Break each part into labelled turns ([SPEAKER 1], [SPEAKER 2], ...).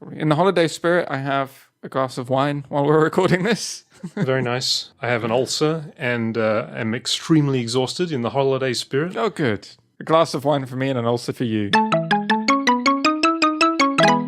[SPEAKER 1] In the holiday spirit, I have a glass of wine while we're recording this.
[SPEAKER 2] Very nice. I have an ulcer and am extremely exhausted in the holiday spirit.
[SPEAKER 1] Oh, good. A glass of wine for me and an ulcer for you.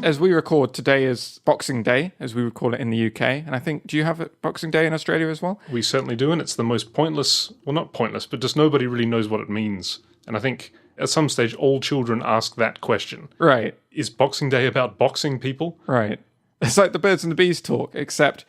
[SPEAKER 1] As we record, today is Boxing Day, as we would call it in the UK. And I think, do you have a Boxing Day in Australia as well?
[SPEAKER 2] We certainly do, and it's the most pointless, well, not pointless, but just nobody really knows what it means. And I think at some stage, all children ask that question.
[SPEAKER 1] Right.
[SPEAKER 2] Is Boxing Day about boxing people?
[SPEAKER 1] Right. It's like the birds and the bees talk, except,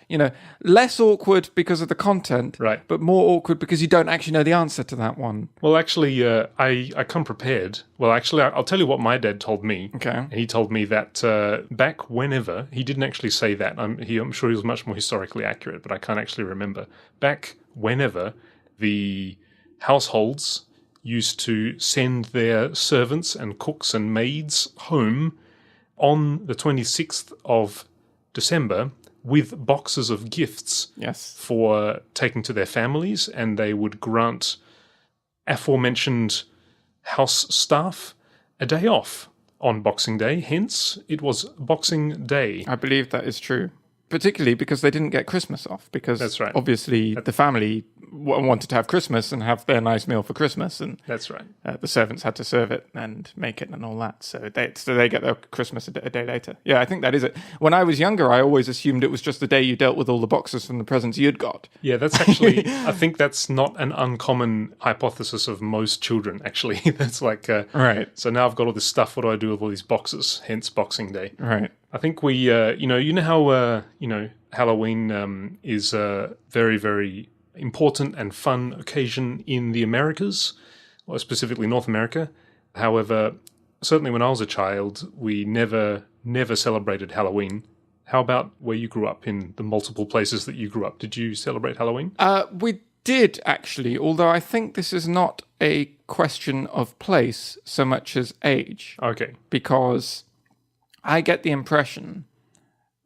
[SPEAKER 1] less awkward because of the content,
[SPEAKER 2] Right.
[SPEAKER 1] but more awkward because you don't actually know the answer to that one.
[SPEAKER 2] Well, actually, I come prepared. Well, actually, I'll tell you what my dad told me.
[SPEAKER 1] Okay.
[SPEAKER 2] And he told me that back whenever, he didn't actually say that. I'm sure he was much more historically accurate, but I can't actually remember. Back whenever the households used to send their servants and cooks and maids home on the 26th of December with boxes of gifts for taking to their families, and they would grant aforementioned house staff a day off on Boxing Day. Hence, it was Boxing Day.
[SPEAKER 1] I believe that is true. Particularly because they didn't get Christmas off, because
[SPEAKER 2] That's right.
[SPEAKER 1] obviously the family wanted to have Christmas and have their nice meal for Christmas, and
[SPEAKER 2] That's right.
[SPEAKER 1] The servants had to serve it and make it and all that. So they get their Christmas a day later. Yeah, I think that is it. When I was younger, I always assumed it was just the day you dealt with all the boxes from the presents you'd got.
[SPEAKER 2] Yeah, that's actually, I think that's not an uncommon hypothesis of most children, actually. That's like,
[SPEAKER 1] Right.
[SPEAKER 2] So now I've got all this stuff, what do I do with all these boxes? Hence Boxing Day.
[SPEAKER 1] Right.
[SPEAKER 2] I think we, you know how, Halloween is a very, very important and fun occasion in the Americas, or specifically North America. However, certainly when I was a child, we never celebrated Halloween. How about where you grew up, in the multiple places that you grew up? Did you celebrate Halloween?
[SPEAKER 1] We did, actually, although I think this is not a question of place so much as age.
[SPEAKER 2] Okay.
[SPEAKER 1] Because I get the impression,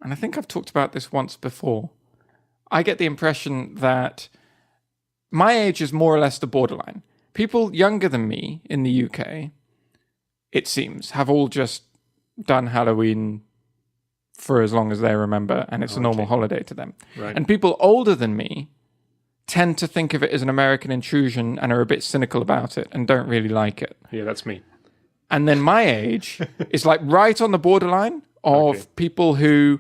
[SPEAKER 1] and I think I've talked about this once before, I get the impression that my age is more or less the borderline. People younger than me in the UK, it seems, have all just done Halloween for as long as they remember, and it's a normal holiday to them.
[SPEAKER 2] Right.
[SPEAKER 1] And people older than me tend to think of it as an American intrusion and are a bit cynical about it and don't really like it.
[SPEAKER 2] Yeah, that's me.
[SPEAKER 1] And then my age is like right on the borderline of people who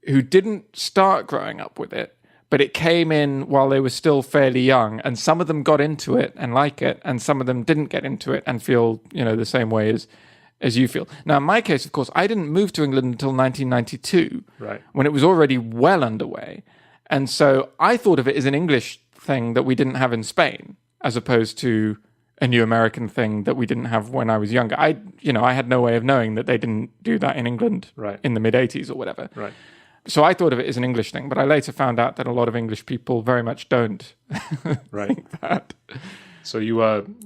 [SPEAKER 1] didn't start growing up with it, but it came in while they were still fairly young, and some of them got into it and like it, and some of them didn't get into it and feel, the same way as you feel. Now, in my case, of course, I didn't move to England until 1992,
[SPEAKER 2] right,
[SPEAKER 1] when it was already well underway. And so I thought of it as an English thing that we didn't have in Spain, as opposed to a new American thing that we didn't have when I was younger. I had no way of knowing that they didn't do that in England in the mid-80s or whatever.
[SPEAKER 2] Right.
[SPEAKER 1] So I thought of it as an English thing, but I later found out that a lot of English people very much don't think that.
[SPEAKER 2] So you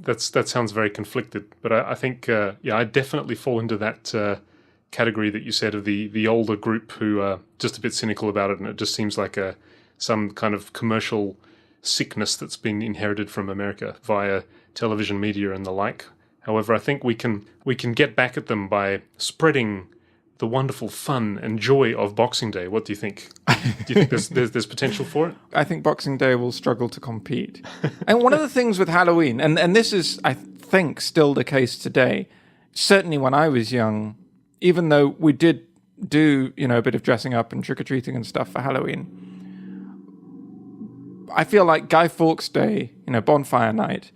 [SPEAKER 2] that sounds very conflicted, but I think I definitely fall into that category that you said of the older group who are just a bit cynical about it, and it just seems like some kind of commercial sickness that's been inherited from America via television media and the like. However, I think we can get back at them by spreading the wonderful fun and joy of Boxing Day. What do you think? Do you think there's potential for it?
[SPEAKER 1] I think Boxing Day will struggle to compete. And one of the things with Halloween, and this is, I think, still the case today, certainly when I was young, even though we did do, a bit of dressing up and trick-or-treating and stuff for Halloween, I feel like Guy Fawkes Day, bonfire night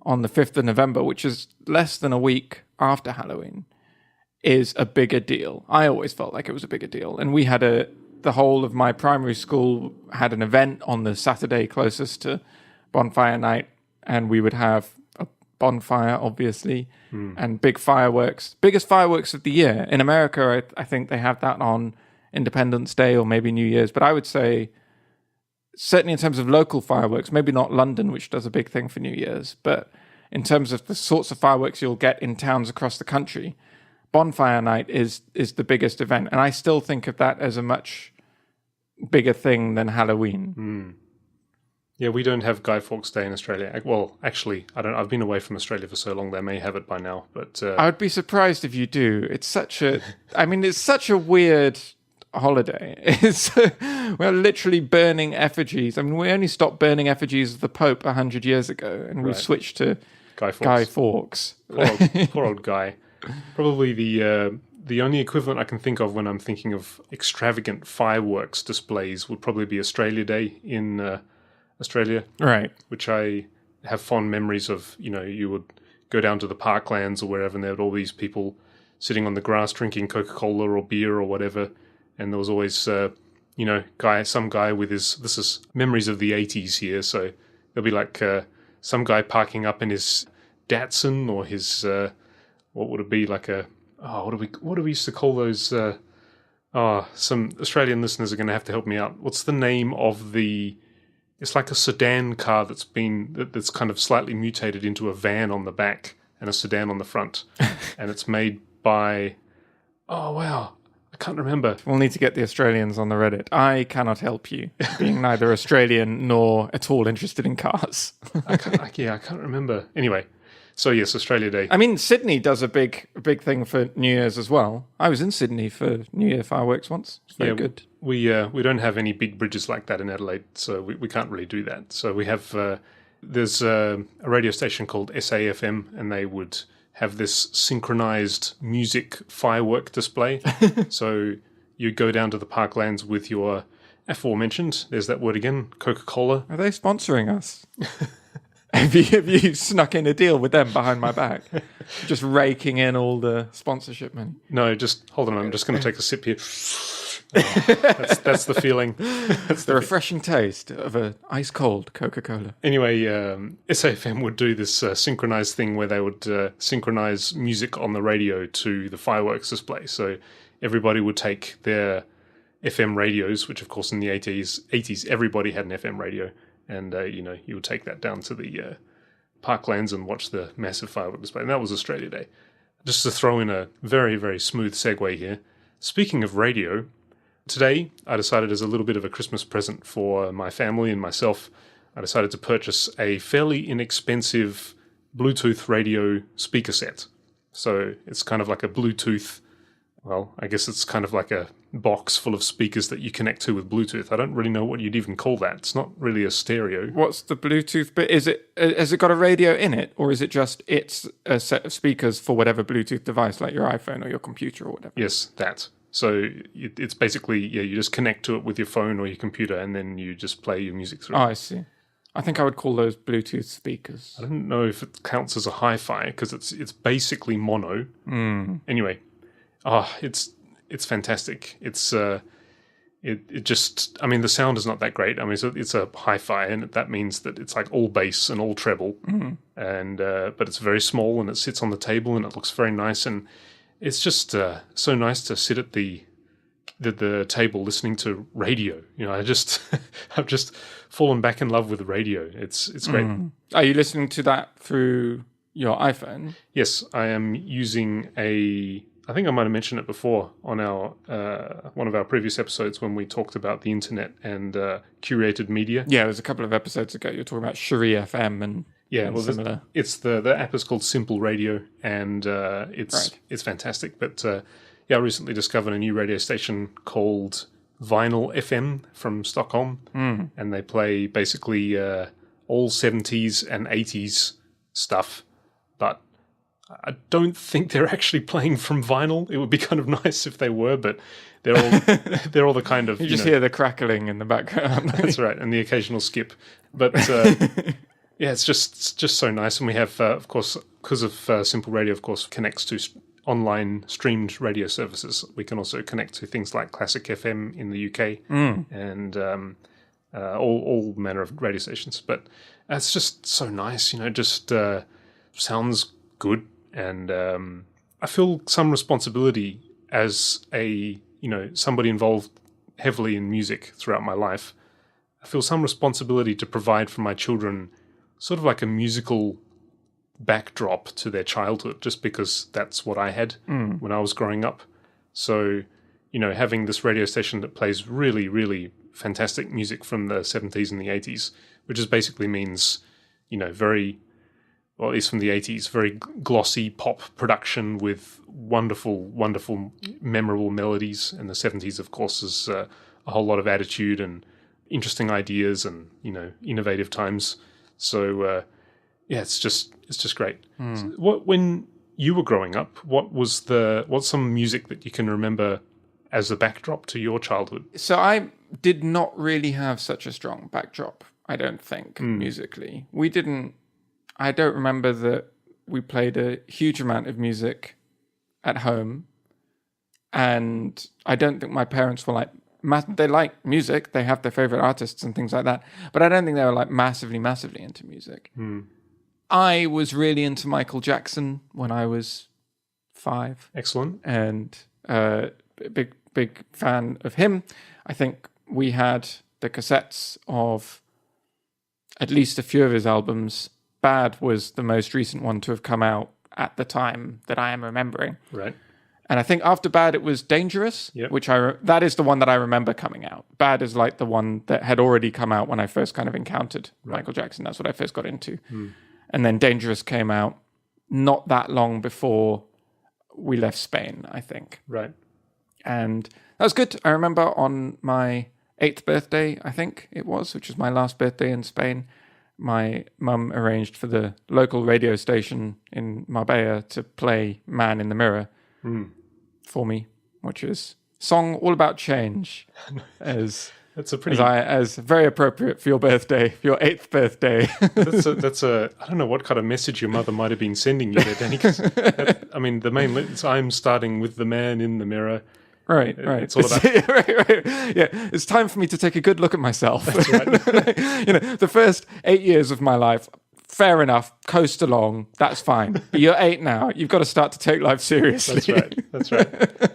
[SPEAKER 1] on the 5th of November, which is less than a week after Halloween, is a bigger deal. I always felt like it was a bigger deal. And we had the whole of my primary school had an event on the Saturday closest to bonfire night, and we would have a bonfire, obviously, and big fireworks. Biggest fireworks of the year. In America, I think they have that on Independence Day or maybe New Year's, but I would say, certainly in terms of local fireworks, maybe not London, which does a big thing for New Year's, but in terms of the sorts of fireworks you'll get in towns across the country, bonfire night is the biggest event. And I still think of that as a much bigger thing than Halloween.
[SPEAKER 2] Yeah, we don't have Guy Fawkes Day in Australia. Well, actually, I don't. I've been away from Australia for so long; they may have it by now. But
[SPEAKER 1] I would be surprised if you do. It's such a, I mean, it's such a weird holiday. It's we're literally burning effigies. I mean, we only stopped burning effigies of the Pope 100 years ago, and we switched to
[SPEAKER 2] Guy Fawkes.
[SPEAKER 1] Guy Fawkes.
[SPEAKER 2] Poor old Guy. Probably the only equivalent I can think of when I'm thinking of extravagant fireworks displays would probably be Australia Day in Australia,
[SPEAKER 1] Right.
[SPEAKER 2] which I have fond memories of. You know, you would go down to the parklands or wherever, and there were all these people sitting on the grass drinking Coca-Cola or beer or whatever, and there was always, some guy with his. This is memories of the 80s here, so there'll be like some guy parking up in his Datsun or his what would it be, like a what do we used to call those? Some Australian listeners are going to have to help me out. What's the name of the? It's like a sedan car that's kind of slightly mutated into a van on the back and a sedan on the front, and it's made by. Oh wow, I can't remember.
[SPEAKER 1] We'll need to get the Australians on the Reddit. I cannot help you, being neither Australian nor at all interested in cars.
[SPEAKER 2] I can't remember. Anyway, so yes, Australia Day.
[SPEAKER 1] I mean, Sydney does a big thing for New Year's as well. I was in Sydney for New Year fireworks once. It's very good.
[SPEAKER 2] We don't have any big bridges like that in Adelaide, so we can't really do that. So we have there's a radio station called SAFM, and they would have this synchronized music firework display. So you go down to the parklands with your aforementioned, there's that word again, Coca-Cola.
[SPEAKER 1] Are they sponsoring us? Have you snuck in a deal with them behind my back? Just raking in all the sponsorship money.
[SPEAKER 2] No, just hold on. I'm just going to take a sip here. That's the feeling.
[SPEAKER 1] That's the refreshing taste of an ice-cold Coca-Cola.
[SPEAKER 2] Anyway, SAFM would do this synchronized thing where they would synchronize music on the radio to the fireworks display. So everybody would take their FM radios, which of course in the 80s everybody had an FM radio. And, you would take that down to the parklands and watch the massive firework display. And that was Australia Day. Just to throw in a very, very smooth segue here. Speaking of radio, today I decided as a little bit of a Christmas present for my family and myself, I decided to purchase a fairly inexpensive Bluetooth radio speaker set. So it's kind of like a Bluetooth, well, I guess it's kind of like a box full of speakers that you connect to with Bluetooth. I don't really know what you'd even call that. It's not really a stereo.
[SPEAKER 1] What's the Bluetooth bit? Has it got a radio in it, or is it just it's a set of speakers for whatever Bluetooth device, like your iPhone or your computer or whatever?
[SPEAKER 2] Yes, that. So it's basically, you just connect to it with your phone or your computer, and then you just play your music through.
[SPEAKER 1] Oh, I see. I think I would call those Bluetooth speakers.
[SPEAKER 2] I don't know if it counts as a hi-fi because it's basically mono. Anyway, it's fantastic. It's it just, I mean, the sound is not that great. I mean, it's a hi-fi, and that means that it's like all bass and all treble, and but it's very small, and it sits on the table, and it looks very nice, and it's just so nice to sit at the table listening to radio. I've just fallen back in love with the radio. It's great.
[SPEAKER 1] Are you listening to that through your iPhone?
[SPEAKER 2] Yes, I am using I think I might have mentioned it before on our one of our previous episodes when we talked about the internet and curated media.
[SPEAKER 1] Yeah, it was a couple of episodes ago. You were talking about Cherie FM and similar.
[SPEAKER 2] It's the app is called Simple Radio, and it's fantastic. But I recently discovered a new radio station called Vinyl FM from Stockholm, and they play basically all 70s and 80s stuff, but I don't think they're actually playing from vinyl. It would be kind of nice if they were, but they're all the kind of
[SPEAKER 1] you just hear the crackling in the background.
[SPEAKER 2] That's right, and the occasional skip. But it's just so nice, and we have of course, because of Simple Radio, of course, connects to online streamed radio services. We can also connect to things like Classic FM in the UK and all manner of radio stations. But it's just so nice, just sounds good. And I feel some responsibility as somebody involved heavily in music throughout my life. I feel some responsibility to provide for my children sort of like a musical backdrop to their childhood, just because that's what I had when I was growing up. So, having this radio station that plays really, really fantastic music from the 70s and the 80s, which just basically means, very, well, at least from the 80s, very glossy pop production with wonderful, wonderful, memorable melodies. And the 70s, of course, is a whole lot of attitude and interesting ideas and, innovative times. So, it's just great. So when you were growing up, what's some music that you can remember as a backdrop to your childhood?
[SPEAKER 1] So I did not really have such a strong backdrop, I don't think, musically. I don't remember that we played a huge amount of music at home. And I don't think my parents were like, they like music, they have their favorite artists and things like that. But I don't think they were like massively, massively into music. I was really into Michael Jackson when I was 5.
[SPEAKER 2] Excellent.
[SPEAKER 1] And big fan of him. I think we had the cassettes of at least a few of his albums. Bad was the most recent one to have come out at the time that I am remembering.
[SPEAKER 2] Right.
[SPEAKER 1] And I think after Bad it was Dangerous, which that is the one that I remember coming out. Bad is like the one that had already come out when I first kind of encountered Michael Jackson. That's what I first got into. And then Dangerous came out not that long before we left Spain, I think.
[SPEAKER 2] Right.
[SPEAKER 1] And that was good. I remember on my 8th birthday, I think it was, which was my last birthday in Spain, my mum arranged for the local radio station in Marbella to play Man in the Mirror for me, which is a song all about change. As very appropriate for your birthday, for your 8th birthday.
[SPEAKER 2] that's a I don't know what kind of message your mother might have been sending you there, Danny. The main is I'm starting with the man in the mirror.
[SPEAKER 1] Right.
[SPEAKER 2] It's all about
[SPEAKER 1] right. Yeah, it's time for me to take a good look at myself.
[SPEAKER 2] That's right.
[SPEAKER 1] The first 8 years of my life, fair enough, coast along, that's fine. But you're 8 now. You've got to start to take life seriously.
[SPEAKER 2] That's right.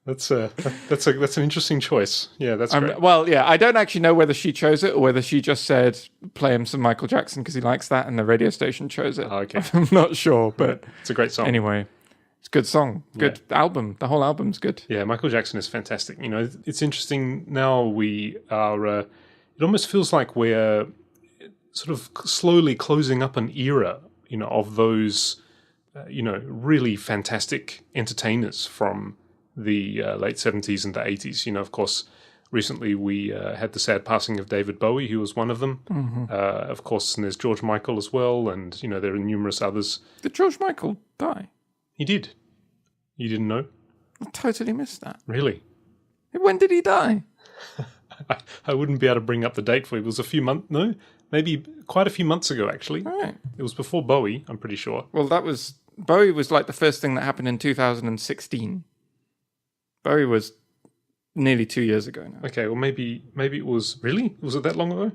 [SPEAKER 2] That's an interesting choice. Yeah, that's great.
[SPEAKER 1] Well, yeah, I don't actually know whether she chose it or whether she just said play him some Michael Jackson because he likes that, and the radio station chose it.
[SPEAKER 2] Oh, okay.
[SPEAKER 1] I'm not sure, but
[SPEAKER 2] it's a great song.
[SPEAKER 1] Anyway, it's a good song, good album. The whole album's good.
[SPEAKER 2] Yeah, Michael Jackson is fantastic. It's interesting now. We are. It almost feels like we're sort of slowly closing up an era, of those, really fantastic entertainers from the late 70s and the 80s. Of course, recently we had the sad passing of David Bowie, who was one of them. Of course, and there's George Michael as well, and, there are numerous others.
[SPEAKER 1] Did George Michael die?
[SPEAKER 2] He did. You didn't know?
[SPEAKER 1] I totally missed that.
[SPEAKER 2] Really?
[SPEAKER 1] When did he die?
[SPEAKER 2] I wouldn't be able to bring up the date for you. It was a few months, maybe quite a few months ago, actually.
[SPEAKER 1] Right.
[SPEAKER 2] It was before Bowie, I'm pretty sure.
[SPEAKER 1] Well, Bowie was like the first thing that happened in 2016. Bowie was nearly 2 years ago now.
[SPEAKER 2] Okay, well, maybe it was... Really? Was it that long ago?
[SPEAKER 1] It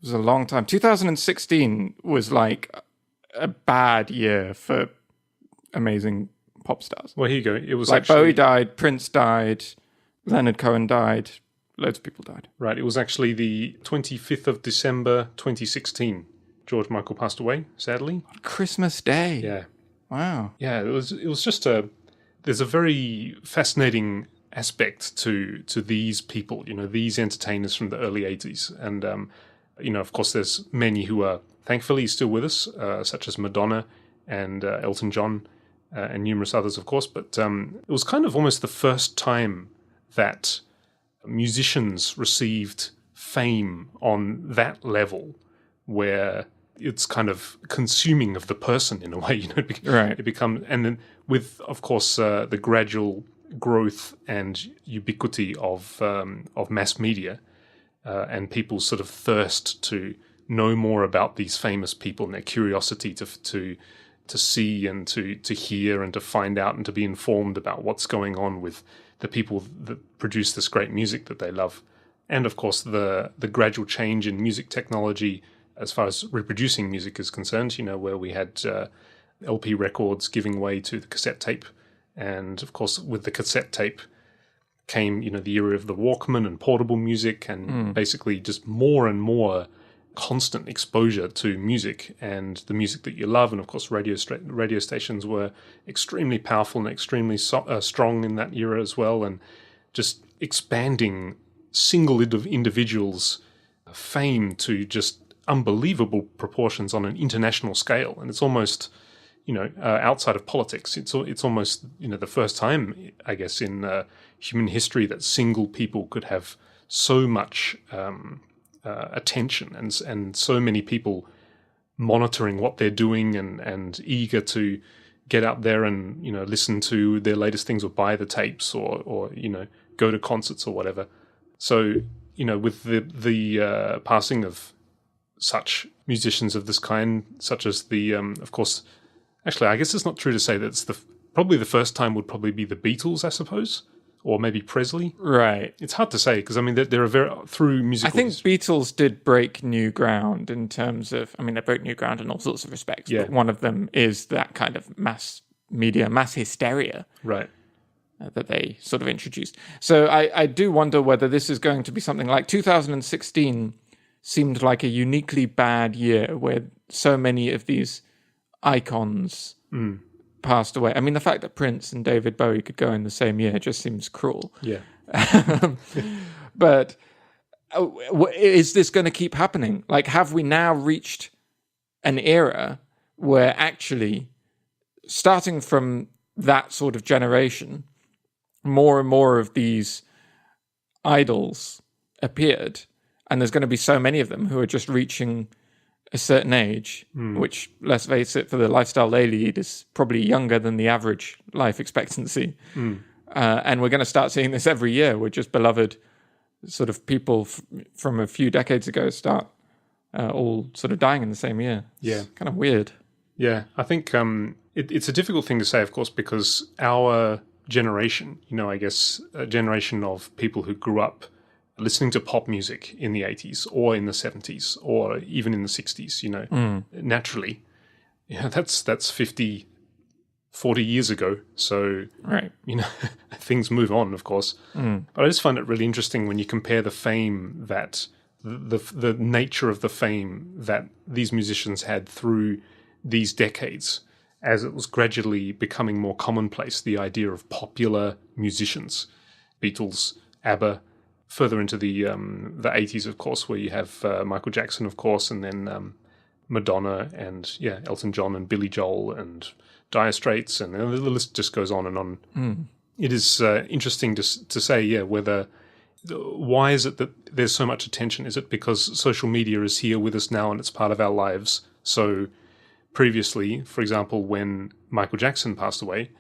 [SPEAKER 1] was a long time. 2016 was like a bad year for amazing pop stars.
[SPEAKER 2] Well, here you go. It was
[SPEAKER 1] like
[SPEAKER 2] actually...
[SPEAKER 1] Bowie died, Prince died, Leonard Cohen died, loads of people died.
[SPEAKER 2] Right, it was actually the 25th of December 2016. George Michael passed away, sadly.
[SPEAKER 1] Christmas Day.
[SPEAKER 2] Yeah.
[SPEAKER 1] Wow.
[SPEAKER 2] Yeah, it was just there's a very fascinating aspect to these people, these entertainers from the early 80s. And, of course, there's many who are thankfully still with us, such as Madonna and Elton John and numerous others, of course. But it was kind of almost the first time that musicians received fame on that level where it's kind of consuming of the person in a way,
[SPEAKER 1] Right.
[SPEAKER 2] It becomes, and then with, of course, the gradual growth and ubiquity of mass media and people's sort of thirst to know more about these famous people and their curiosity to see and to hear and to find out and to be informed about what's going on with the people that produce this great music that they love. And of course, the gradual change in music technology as far as reproducing music is concerned, where we had LP records giving way to the cassette tape. And of course, with the cassette tape came, the era of the Walkman and portable music and basically just more and more constant exposure to music and the music that you love. And of course, radio stations were extremely powerful and extremely strong in that era as well. And just expanding single individuals' fame to just unbelievable proportions on an international scale. And it's almost, outside of politics, it's almost, the first time, I guess, in human history that single people could have so much attention and so many people monitoring what they're doing and eager to get out there and, listen to their latest things or buy the tapes or go to concerts or whatever. So, with the passing of such musicians of this kind, such as the, of course, actually, I guess it's not true to say that it's probably the first time would probably be the Beatles, I suppose, or maybe Presley.
[SPEAKER 1] Right.
[SPEAKER 2] It's hard to say because, I mean, there are through musical...
[SPEAKER 1] I think Beatles did break new ground in terms of, they broke new ground in all sorts of respects, but one of them is that kind of mass media, mass hysteria.
[SPEAKER 2] Right.
[SPEAKER 1] That they sort of introduced. So I do wonder whether this is going to be something like 2016 seemed like a uniquely bad year where so many of these icons passed away. I mean, the fact that Prince and David Bowie could go in the same year just seems cruel.
[SPEAKER 2] Yeah.
[SPEAKER 1] But is this going to keep happening? Like, have we now reached an era where actually, starting from that sort of generation, more and more of these idols appeared, and there's going to be so many of them who are just reaching a certain age, which, let's face it, for the lifestyle they lead is probably younger than the average life expectancy. And we're going to start seeing this every year, where just beloved sort of people from a few decades ago start all sort of dying in the same year.
[SPEAKER 2] Yeah.
[SPEAKER 1] It's kind of weird.
[SPEAKER 2] Yeah, I think it's a difficult thing to say, of course, because our generation, I guess a generation of people who grew up listening to pop music in the 80s or in the 70s or even in the 60s, naturally, that's 50, 40 years ago. So,
[SPEAKER 1] right.
[SPEAKER 2] Things move on, of course. But I just find it really interesting when you compare the fame that the nature of the fame that these musicians had through these decades, as it was gradually becoming more commonplace, the idea of popular musicians, Beatles, ABBA, further into the 80s, of course, where you have Michael Jackson, of course, and then Madonna and, Elton John and Billy Joel and Dire Straits, and the list just goes on and on. It is interesting to say, why is it that there's so much attention? Is it because social media is here with us now and it's part of our lives? So previously, for example, when Michael Jackson passed away,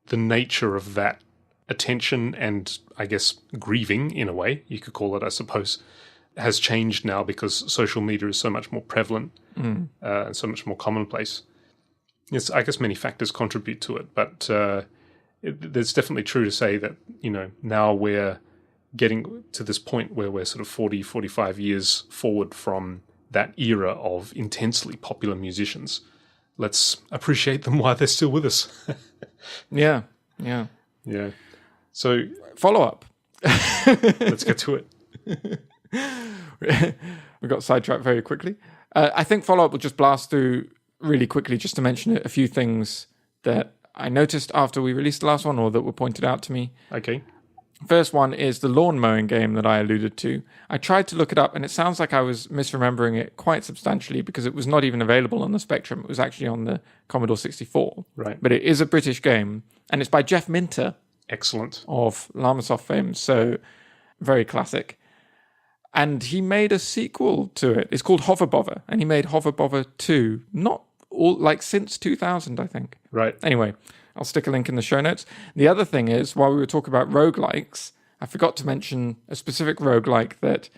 [SPEAKER 2] the nature of that attention and, I guess, grieving, in a way, you could call it, I suppose, has changed now because social media is so much more prevalent and so much more commonplace. Yes, I guess many factors contribute to it, but it's definitely true to say that, now we're getting to this point where we're sort of 40, 45 years forward from that era of intensely popular musicians. Let's appreciate them while they're still with us.
[SPEAKER 1] Yeah.
[SPEAKER 2] So,
[SPEAKER 1] follow-up.
[SPEAKER 2] Let's get to it.
[SPEAKER 1] We got sidetracked very quickly. I think follow-up will just blast through really quickly just to mention a few things that I noticed after we released the last one or that were pointed out to me.
[SPEAKER 2] Okay.
[SPEAKER 1] First one is the lawn mowing game that I alluded to. I tried to look it up, and it sounds like I was misremembering it quite substantially because it was not even available on the Spectrum. It was actually on the Commodore 64.
[SPEAKER 2] Right.
[SPEAKER 1] But it is a British game, and it's by Jeff Minter.
[SPEAKER 2] Excellent.
[SPEAKER 1] Of Lamasoft fame, so very classic. And he made a sequel to it. It's called Hover Bother, and he made Hover Bother 2, not all, since 2000, I think.
[SPEAKER 2] Right.
[SPEAKER 1] Anyway, I'll stick a link in the show notes. The other thing is, while we were talking about roguelikes, I forgot to mention a specific roguelike that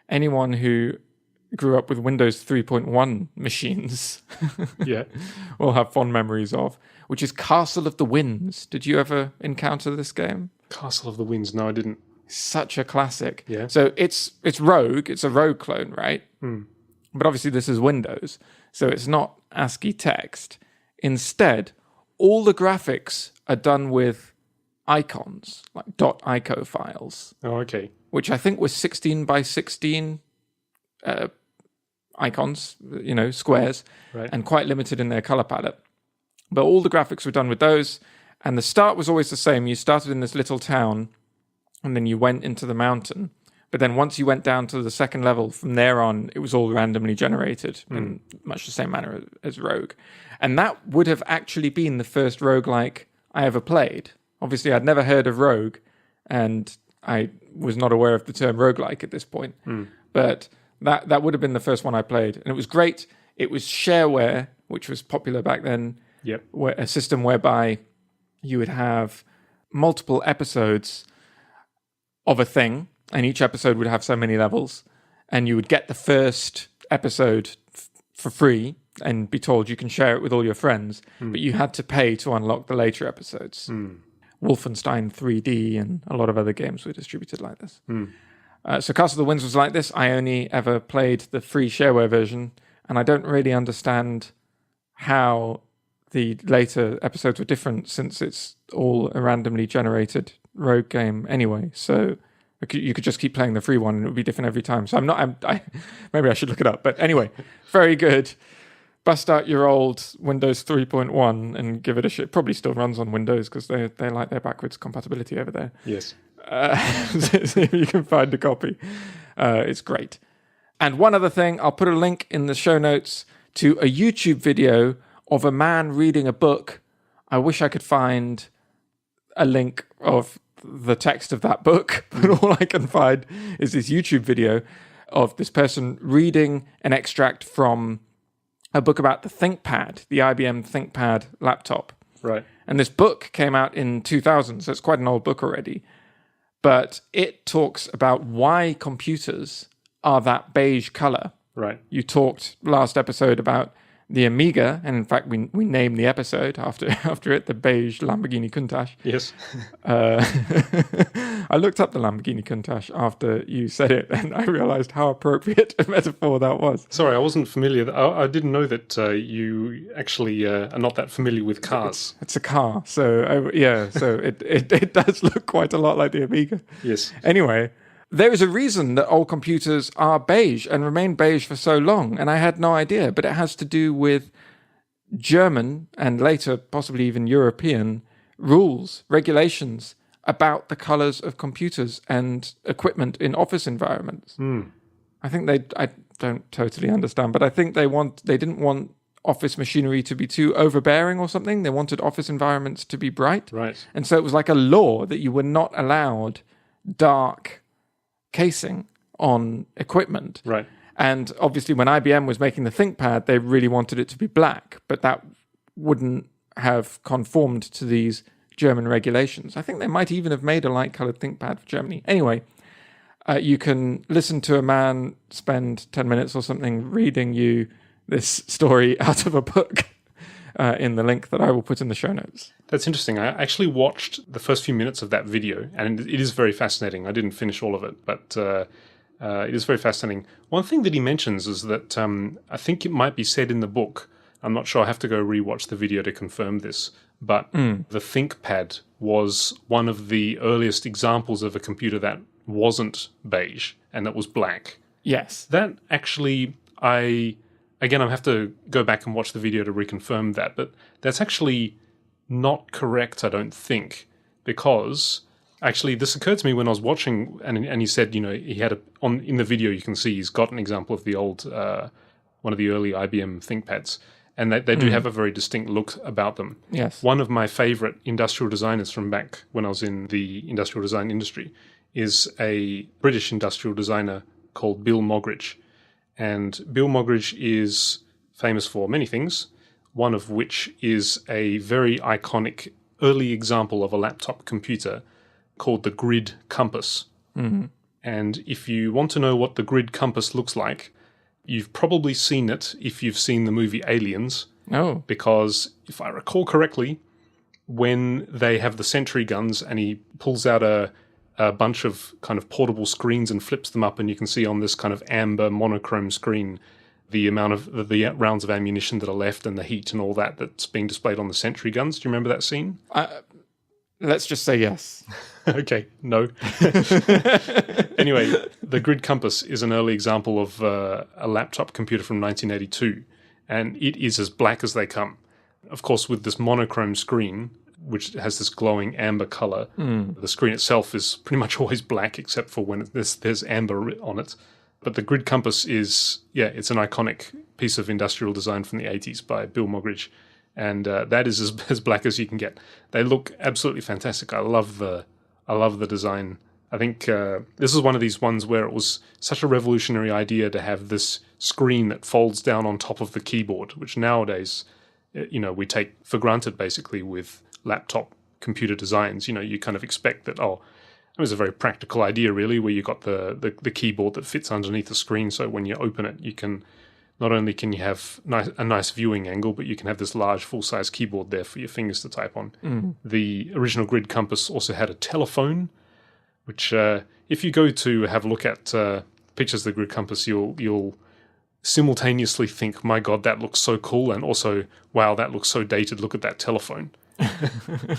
[SPEAKER 1] anyone who grew up with Windows 3.1 machines will have fond memories of, which is Castle of the Winds. Did you ever encounter this game?
[SPEAKER 2] Castle of the Winds? No, I didn't.
[SPEAKER 1] Such a classic.
[SPEAKER 2] Yeah.
[SPEAKER 1] So it's Rogue. It's a Rogue clone, right? But obviously this is Windows, so it's not ASCII text. Instead, all the graphics are done with icons, like .ico files.
[SPEAKER 2] Oh, okay.
[SPEAKER 1] Which I think was 16 by 16 icons, squares,
[SPEAKER 2] right.
[SPEAKER 1] And quite limited in their color palette. But all the graphics were done with those, and the start was always the same. You started in this little town and then you went into the mountain. But then once you went down to the second level, from there on, it was all randomly generated in much the same manner as Rogue. And that would have actually been the first roguelike I ever played. Obviously, I'd never heard of Rogue, and I was not aware of the term roguelike at this point. But that would have been the first one I played. And it was great. It was shareware, which was popular back then.
[SPEAKER 2] Yep.
[SPEAKER 1] A system whereby you would have multiple episodes of a thing, and each episode would have so many levels, and you would get the first episode for free and be told you can share it with all your friends, but you had to pay to unlock the later episodes. Wolfenstein 3D and a lot of other games were distributed like this. So Castle of the Winds was like this. I only ever played the free shareware version, and I don't really understand how the later episodes were different, since it's all a randomly generated Rogue game anyway. So you could just keep playing the free one and it would be different every time. So maybe I should look it up. But anyway, very good. Bust out your old Windows 3.1 and give it a shit. It probably still runs on Windows because they like their backwards compatibility over there.
[SPEAKER 2] Yes.
[SPEAKER 1] So if you can find a copy, it's great. And one other thing, I'll put a link in the show notes to a YouTube video of a man reading a book. I wish I could find a link of the text of that book, but all I can find is this YouTube video of this person reading an extract from a book about the ThinkPad, the IBM ThinkPad laptop.
[SPEAKER 2] Right.
[SPEAKER 1] And this book came out in 2000, so it's quite an old book already. But it talks about why computers are that beige color.
[SPEAKER 2] Right.
[SPEAKER 1] You talked last episode about the Amiga, and in fact, we named the episode after it, the beige Lamborghini Countach.
[SPEAKER 2] Yes.
[SPEAKER 1] I looked up the Lamborghini Countach after you said it, and I realized how appropriate a metaphor that was.
[SPEAKER 2] Sorry, I wasn't familiar. I didn't know that you actually are not that familiar with cars.
[SPEAKER 1] It's a car, so so it does look quite a lot like the Amiga.
[SPEAKER 2] Yes.
[SPEAKER 1] Anyway, there is a reason that old computers are beige and remain beige for so long, and I had no idea, but it has to do with German and later possibly even European rules, regulations about the colors of computers and equipment in office environments. I think I don't totally understand, but I think they didn't want office machinery to be too overbearing or something. They wanted office environments to be bright.
[SPEAKER 2] Right.
[SPEAKER 1] And so it was like a law that you were not allowed dark casing on equipment.
[SPEAKER 2] Right.
[SPEAKER 1] And obviously when IBM was making the ThinkPad, they really wanted it to be black, but that wouldn't have conformed to these German regulations. I think they might even have made a light-colored ThinkPad for Germany. Anyway, you can listen to a man spend 10 minutes or something reading you this story out of a book in the link that I will put in the show notes.
[SPEAKER 2] That's interesting. I actually watched the first few minutes of that video, and it is very fascinating. I didn't finish all of it, but it is very fascinating. One thing that he mentions is that I think it might be said in the book, I'm not sure, I have to go rewatch the video to confirm this, but the ThinkPad was one of the earliest examples of a computer that wasn't beige and that was black.
[SPEAKER 1] Yes.
[SPEAKER 2] That actually, Again, I have to go back and watch the video to reconfirm that, but that's actually not correct, I don't think, because actually this occurred to me when I was watching, and he said, he had in the video you can see he's got an example of the old, one of the early IBM ThinkPads, and they do have a very distinct look about them.
[SPEAKER 1] Yes.
[SPEAKER 2] One of my favorite industrial designers from back when I was in the industrial design industry is a British industrial designer called Bill Moggridge. And Bill Moggridge is famous for many things, one of which is a very iconic early example of a laptop computer called the Grid Compass.
[SPEAKER 1] Mm-hmm.
[SPEAKER 2] And if you want to know what the Grid Compass looks like, you've probably seen it if you've seen the movie Aliens.
[SPEAKER 1] Oh.
[SPEAKER 2] Because if I recall correctly, when they have the sentry guns and he pulls out a bunch of kind of portable screens and flips them up, and you can see on this kind of amber monochrome screen the amount of the rounds of ammunition that are left and the heat and all that's being displayed on the sentry guns. Do you remember that scene?
[SPEAKER 1] Let's just say yes.
[SPEAKER 2] Okay, no. Anyway, the Grid Compass is an early example of a laptop computer from 1982, and it is as black as they come. Of course, with this monochrome screen, which has this glowing amber color. The screen itself is pretty much always black except for when there's amber on it. But the grid compass is, it's an iconic piece of industrial design from the 80s by Bill Moggridge. And that is as black as you can get. They look absolutely fantastic. I love the design. I think this is one of these ones where it was such a revolutionary idea to have this screen that folds down on top of the keyboard, which nowadays, we take for granted basically with laptop computer designs. You kind of expect that, it was a very practical idea really, where you got the keyboard that fits underneath the screen, so when you open it, you can not only can you have a nice viewing angle, but you can have this large full-size keyboard there for your fingers to type on. The original grid compass also had a telephone, which if you go to have a look at pictures of the grid compass, you'll simultaneously think, my God, that looks so cool, and also, wow, that looks so dated, look at that telephone. And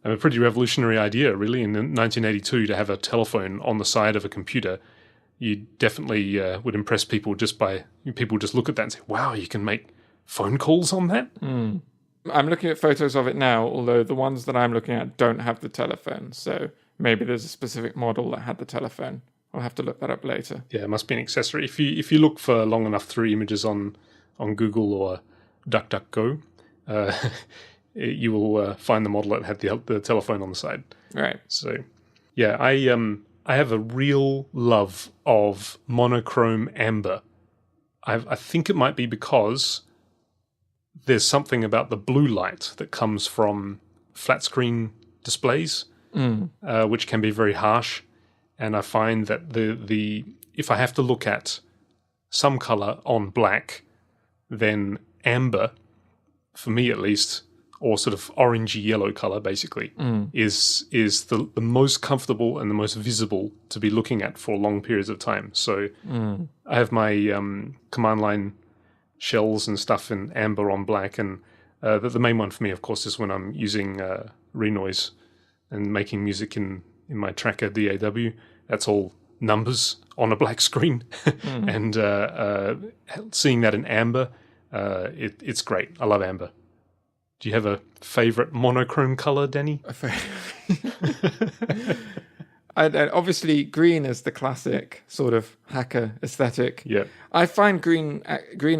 [SPEAKER 2] a pretty revolutionary idea, really, in 1982 to have a telephone on the side of a computer. You definitely would impress people just look at that and say, wow, you can make phone calls on that?
[SPEAKER 1] I'm looking at photos of it now, although the ones that I'm looking at don't have the telephone, so maybe there's a specific model that had the telephone. I'll have to look that up later.
[SPEAKER 2] Yeah, it must be an accessory. If you look for long enough through images on Google or DuckDuckGo, you will find the model that had the telephone on the side.
[SPEAKER 1] Right.
[SPEAKER 2] So, yeah, I have a real love of monochrome amber. I think it might be because there's something about the blue light that comes from flat screen displays, which can be very harsh. And I find that if I have to look at some color on black, then amber, for me at least, or sort of orangey yellow color basically, is the most comfortable and the most visible to be looking at for long periods of time. So I have my command line shells and stuff in amber on black, and the main one for me, of course, is when I'm using Renoise and making music in my tracker DAW. That's all numbers on a black screen. And seeing that in amber, it's great. I love amber. Do you have a favorite monochrome color, Danny?
[SPEAKER 1] Obviously, green is the classic sort of hacker aesthetic.
[SPEAKER 2] Yeah.
[SPEAKER 1] I find green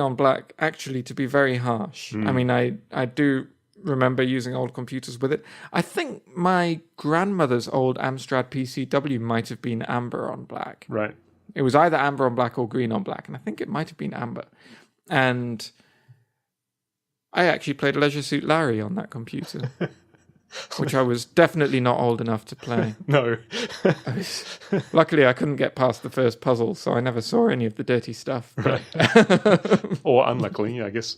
[SPEAKER 1] on black actually to be very harsh. I mean, I do remember using old computers with it. I think my grandmother's old Amstrad PCW might have been amber on black.
[SPEAKER 2] Right.
[SPEAKER 1] It was either amber on black or green on black, and I think it might have been amber. And I actually played Leisure Suit Larry on that computer, which I was definitely not old enough to play.
[SPEAKER 2] No.
[SPEAKER 1] Luckily, I couldn't get past the first puzzle, so I never saw any of the dirty stuff.
[SPEAKER 2] Right. Or unluckily, I guess.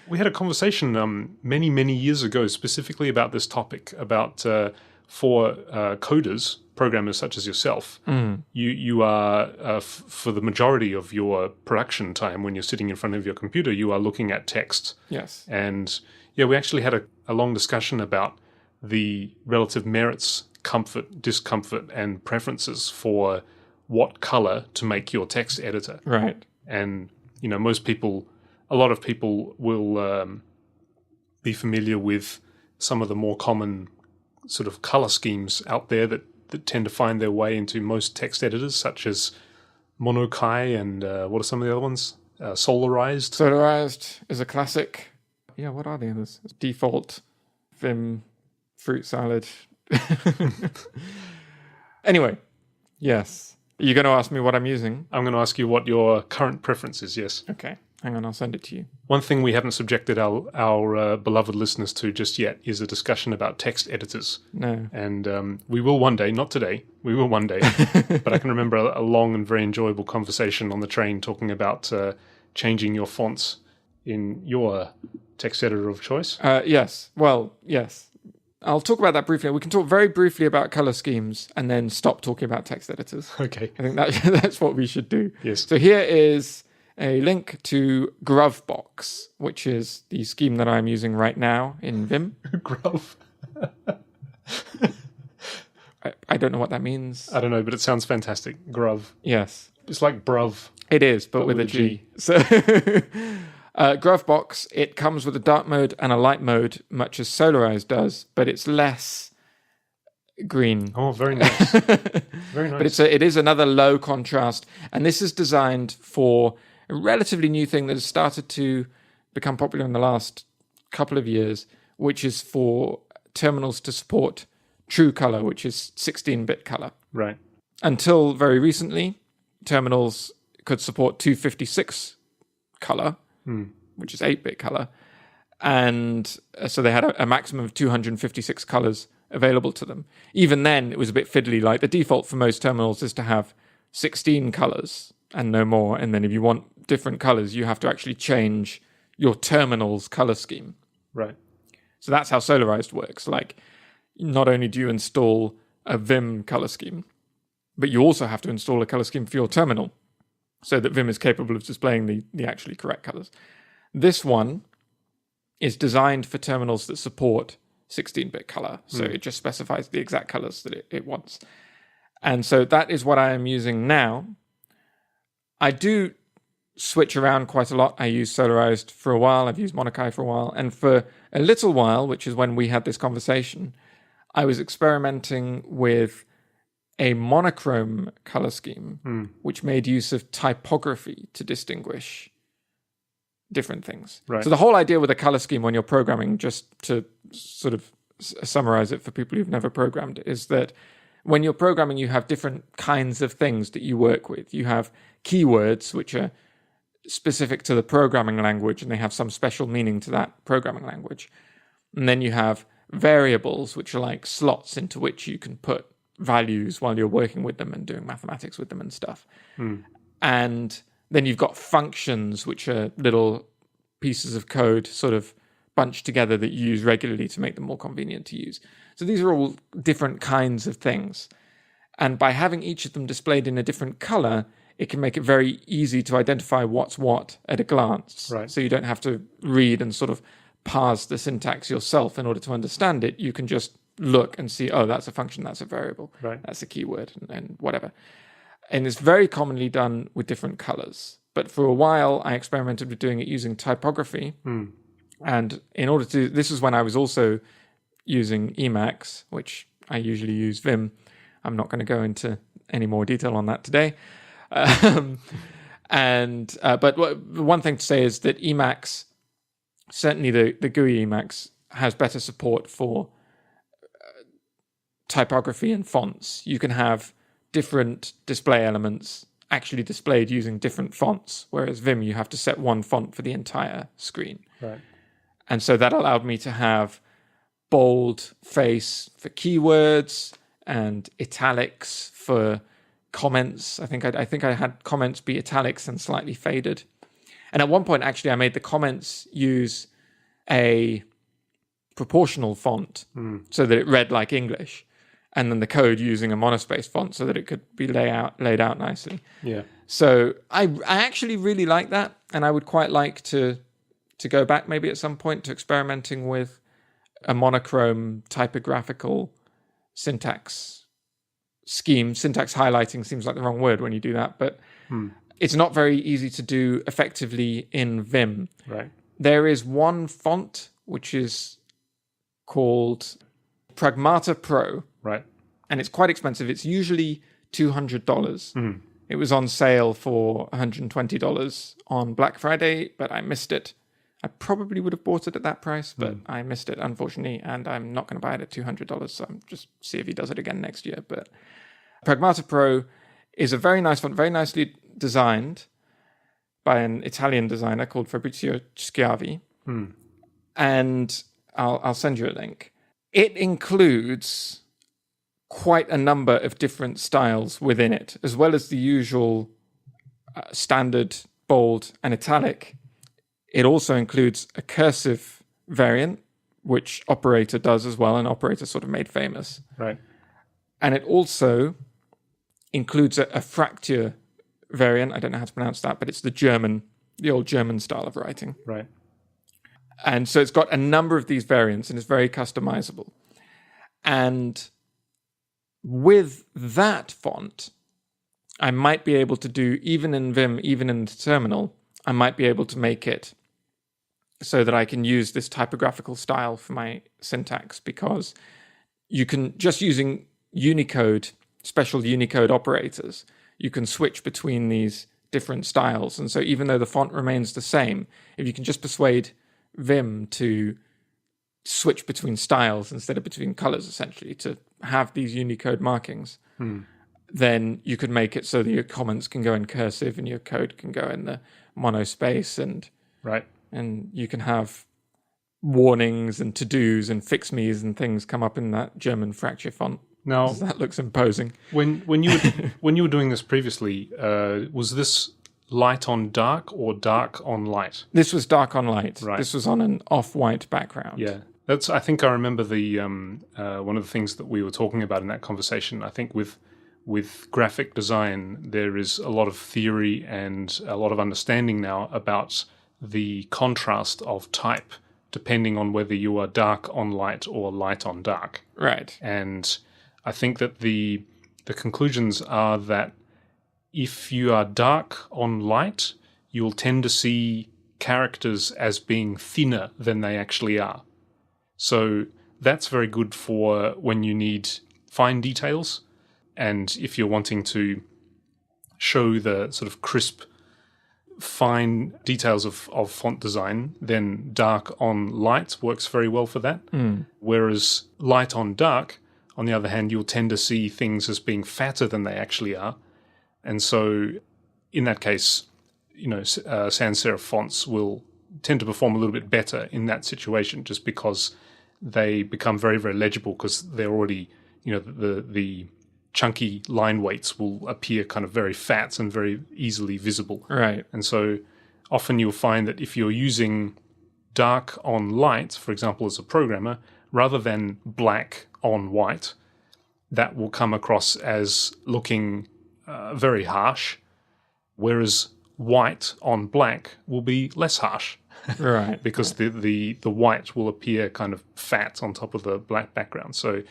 [SPEAKER 2] We had a conversation many, many years ago specifically about this topic, about for coders, programmers such as yourself, you are, for the majority of your production time when you're sitting in front of your computer, you are looking at text.
[SPEAKER 1] Yes.
[SPEAKER 2] And yeah, we actually had a long discussion about the relative merits, comfort, discomfort, and preferences for what color to make your text editor.
[SPEAKER 1] Right.
[SPEAKER 2] And, a lot of people will be familiar with some of the more common sort of color schemes out there that tend to find their way into most text editors, such as Monokai and what are some of the other ones? Solarized.
[SPEAKER 1] Solarized is a classic. Yeah, what are the others? Default, Vim, Fruit Salad. Anyway, yes. Are you going to ask me what I'm using?
[SPEAKER 2] I'm going to ask you what your current preference is, yes.
[SPEAKER 1] Okay. Hang on, I'll send it to you.
[SPEAKER 2] One thing we haven't subjected our beloved listeners to just yet is a discussion about text editors.
[SPEAKER 1] No.
[SPEAKER 2] And we will one day, not today, we will one day. But I can remember a long and very enjoyable conversation on the train talking about changing your fonts in your text editor of choice.
[SPEAKER 1] Yes. Well, yes. I'll talk about that briefly. We can talk very briefly about color schemes and then stop talking about text editors.
[SPEAKER 2] Okay.
[SPEAKER 1] I think that's what we should do.
[SPEAKER 2] Yes.
[SPEAKER 1] So here is a link to Gruvbox, which is the scheme that I'm using right now in Vim.
[SPEAKER 2] Gruv.
[SPEAKER 1] I don't know what that means.
[SPEAKER 2] I don't know, but it sounds fantastic. Gruv.
[SPEAKER 1] Yes.
[SPEAKER 2] It's like bruv.
[SPEAKER 1] It is, but with a G. So Grovebox, it comes with a dark mode and a light mode, much as Solarized does, but it's less green.
[SPEAKER 2] Oh, very nice. Very nice.
[SPEAKER 1] But it is another low contrast, and this is designed for a relatively new thing that has started to become popular in the last couple of years, which is for terminals to support true color, which is 16-bit color.
[SPEAKER 2] Right.
[SPEAKER 1] Until very recently, terminals could support 256 color, which is 8-bit color, and so they had a maximum of 256 colors available to them. Even then, it was a bit fiddly. Like the default for most terminals is to have 16 colors and no more. And then if you want different colors, you have to actually change your terminal's color scheme.
[SPEAKER 2] Right.
[SPEAKER 1] So that's how Solarized works. Like, not only do you install a Vim color scheme, but you also have to install a color scheme for your terminal so that Vim is capable of displaying the actually correct colors. This one is designed for terminals that support 16-bit color. So it just specifies the exact colors that it wants. And so that is what I am using now. I do switch around quite a lot. I use Solarized for a while. I've used Monokai for a while. And for a little while, which is when we had this conversation, I was experimenting with a monochrome color scheme, which made use of typography to distinguish different things.
[SPEAKER 2] Right.
[SPEAKER 1] So the whole idea with a color scheme when you're programming, just to sort of summarize it for people who've never programmed, is that when you're programming, you have different kinds of things that you work with. You have keywords, which are specific to the programming language, and they have some special meaning to that programming language. And then you have variables, which are like slots into which you can put values while you're working with them and doing mathematics with them and stuff. And then you've got functions, which are little pieces of code sort of bunched together that you use regularly to make them more convenient to use. So these are all different kinds of things. And by having each of them displayed in a different color, it can make it very easy to identify what's what at a glance.
[SPEAKER 2] Right.
[SPEAKER 1] So you don't have to read and sort of parse the syntax yourself in order to understand it. You can just look and see, oh, that's a function, that's a variable,
[SPEAKER 2] right,
[SPEAKER 1] that's a keyword, and whatever. And it's very commonly done with different colors. But for a while, I experimented with doing it using typography. And in order to, this is when I was also using Emacs, which I usually use Vim. I'm not going to go into any more detail on that today. But one thing to say is that Emacs, certainly the GUI Emacs, has better support for typography and fonts. You can have different display elements actually displayed using different fonts, whereas Vim, you have to set one font for the entire screen.
[SPEAKER 2] Right.
[SPEAKER 1] And so that allowed me to have bold face for keywords and italics for comments. I think I had comments be italics and slightly faded. And at one point, actually, I made the comments use a proportional font so that it read like English, and then the code using a monospace font so that it could be laid out nicely.
[SPEAKER 2] Yeah.
[SPEAKER 1] So I actually really like that, and I would quite like to go back maybe at some point to experimenting with a monochrome typographical syntax scheme. Syntax highlighting seems like the wrong word when you do that, but it's not very easy to do effectively in Vim.
[SPEAKER 2] Right.
[SPEAKER 1] There is one font which is called Pragmata Pro.
[SPEAKER 2] Right.
[SPEAKER 1] And it's quite expensive. It's usually $200. It was on sale for $120 on Black Friday, but I missed it. I probably would have bought it at that price, but I missed it, unfortunately, and I'm not going to buy it at $200, so I'm just see if he does it again next year. But Pragmata Pro is a very nice font, very nicely designed by an Italian designer called Fabrizio Schiavi. And I'll send you a link. It includes quite a number of different styles within it, as well as the usual standard, bold, and italic. It also includes a cursive variant, which Operator does as well, and Operator sort of made famous.
[SPEAKER 2] Right.
[SPEAKER 1] And it also includes a fracture variant. I don't know how to pronounce that, but it's the old German style of writing.
[SPEAKER 2] Right.
[SPEAKER 1] And so it's got a number of these variants, and it's very customizable. And with that font, I might be able to do, even in Vim, even in the terminal, I might be able to make it so that I can use this typographical style for my syntax, because you can, just using Unicode, special Unicode operators, you can switch between these different styles. And so even though the font remains the same, if you can just persuade Vim to switch between styles instead of between colors, essentially, to have these Unicode markings, then you could make it so that your comments can go in cursive and your code can go in the monospace, and
[SPEAKER 2] Right.
[SPEAKER 1] and you can have warnings and to-dos and fix-me's and things come up in that German fracture font.
[SPEAKER 2] Now,
[SPEAKER 1] That looks imposing.
[SPEAKER 2] when you were doing this previously, was this light on dark or dark on light?
[SPEAKER 1] This was dark on light.
[SPEAKER 2] Right.
[SPEAKER 1] This was on an off-white background.
[SPEAKER 2] Yeah, I think I remember the one of the things that we were talking about in that conversation. I think with graphic design, there is a lot of theory and a lot of understanding now about the contrast of type, depending on whether you are dark on light or light on dark.
[SPEAKER 1] Right.
[SPEAKER 2] And I think that the conclusions are that if you are dark on light, you'll tend to see characters as being thinner than they actually are. So that's very good for when you need fine details, and if you're wanting to show the sort of crisp, fine details of font design, then dark on light works very well for that. Whereas light on dark, on the other hand, you'll tend to see things as being fatter than they actually are. And so in that case, sans serif fonts will tend to perform a little bit better in that situation, just because they become very, very legible, because they're already, the chunky line weights will appear kind of very fat and very easily visible.
[SPEAKER 1] Right.
[SPEAKER 2] And so often you'll find that if you're using dark on light, for example, as a programmer, rather than black on white, that will come across as looking very harsh, whereas white on black will be less harsh.
[SPEAKER 1] Right.
[SPEAKER 2] Because the white will appear kind of fat on top of the black background. So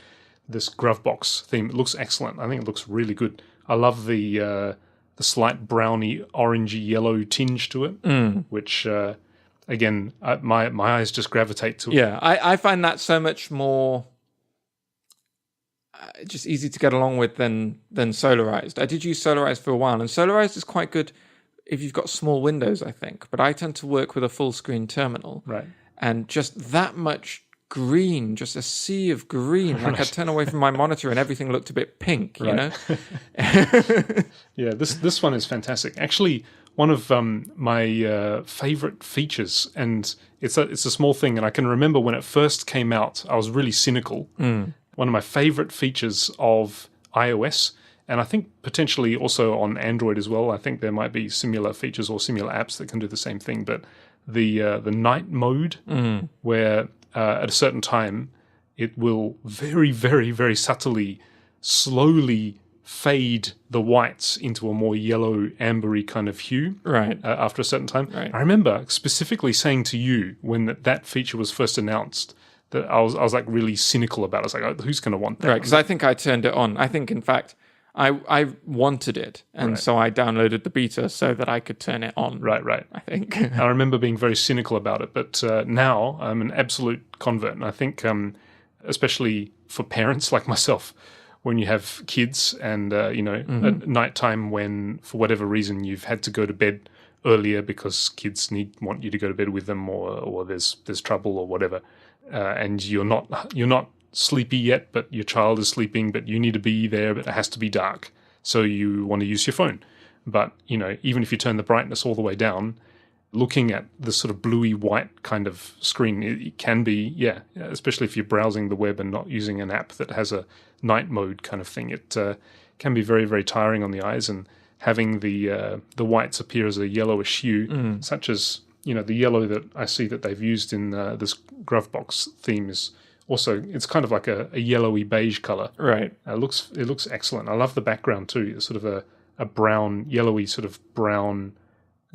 [SPEAKER 2] this Grovebox theme, it looks excellent. I think it looks really good. I love the slight browny, orangey yellow tinge to it, which again, my eyes just gravitate to.
[SPEAKER 1] Yeah, I find that so much more just easy to get along with than Solarized. I did use Solarized for a while, and Solarized is quite good if you've got small windows, I think. But I tend to work with a full screen terminal,
[SPEAKER 2] Right.
[SPEAKER 1] And just that much green, just a sea of green. Like I'd turn away from my monitor and everything looked a bit pink, you know?
[SPEAKER 2] Yeah, this one is fantastic. Actually, one of my favorite features, and it's a small thing, and I can remember when it first came out, I was really cynical. One of my favorite features of iOS, and I think potentially also on Android as well. I think there might be similar features or similar apps that can do the same thing, but the night mode, where at a certain time it will very, very, very subtly, slowly fade the whites into a more yellow, ambery kind of hue.
[SPEAKER 1] Right.
[SPEAKER 2] After a certain time.
[SPEAKER 1] Right.
[SPEAKER 2] I remember specifically saying to you when that feature was first announced that I was like really cynical about it. I was like, oh, who's going to want that?
[SPEAKER 1] Right, because I think I turned it on. I think, in fact, I wanted it, and so I downloaded the beta so that I could turn it on.
[SPEAKER 2] Right.
[SPEAKER 1] I think.
[SPEAKER 2] I remember being very cynical about it, but now I'm an absolute convert. And I think, especially for parents like myself, when you have kids and, at nighttime when, for whatever reason, you've had to go to bed earlier because kids want you to go to bed with them, or there's trouble or whatever, and you're not sleepy yet, but your child is sleeping, but you need to be there, but it has to be dark. So you want to use your phone. But, even if you turn the brightness all the way down, looking at the sort of bluey white kind of screen, it can be, especially if you're browsing the web and not using an app that has a night mode kind of thing, it can be very, very tiring on the eyes. And having the whites appear as a yellowish hue, such as, the yellow that I see that they've used in this Grovebox theme is also, it's kind of like a yellowy beige color.
[SPEAKER 1] Right.
[SPEAKER 2] It looks excellent. I love the background too. It's sort of a brown, yellowy sort of brown,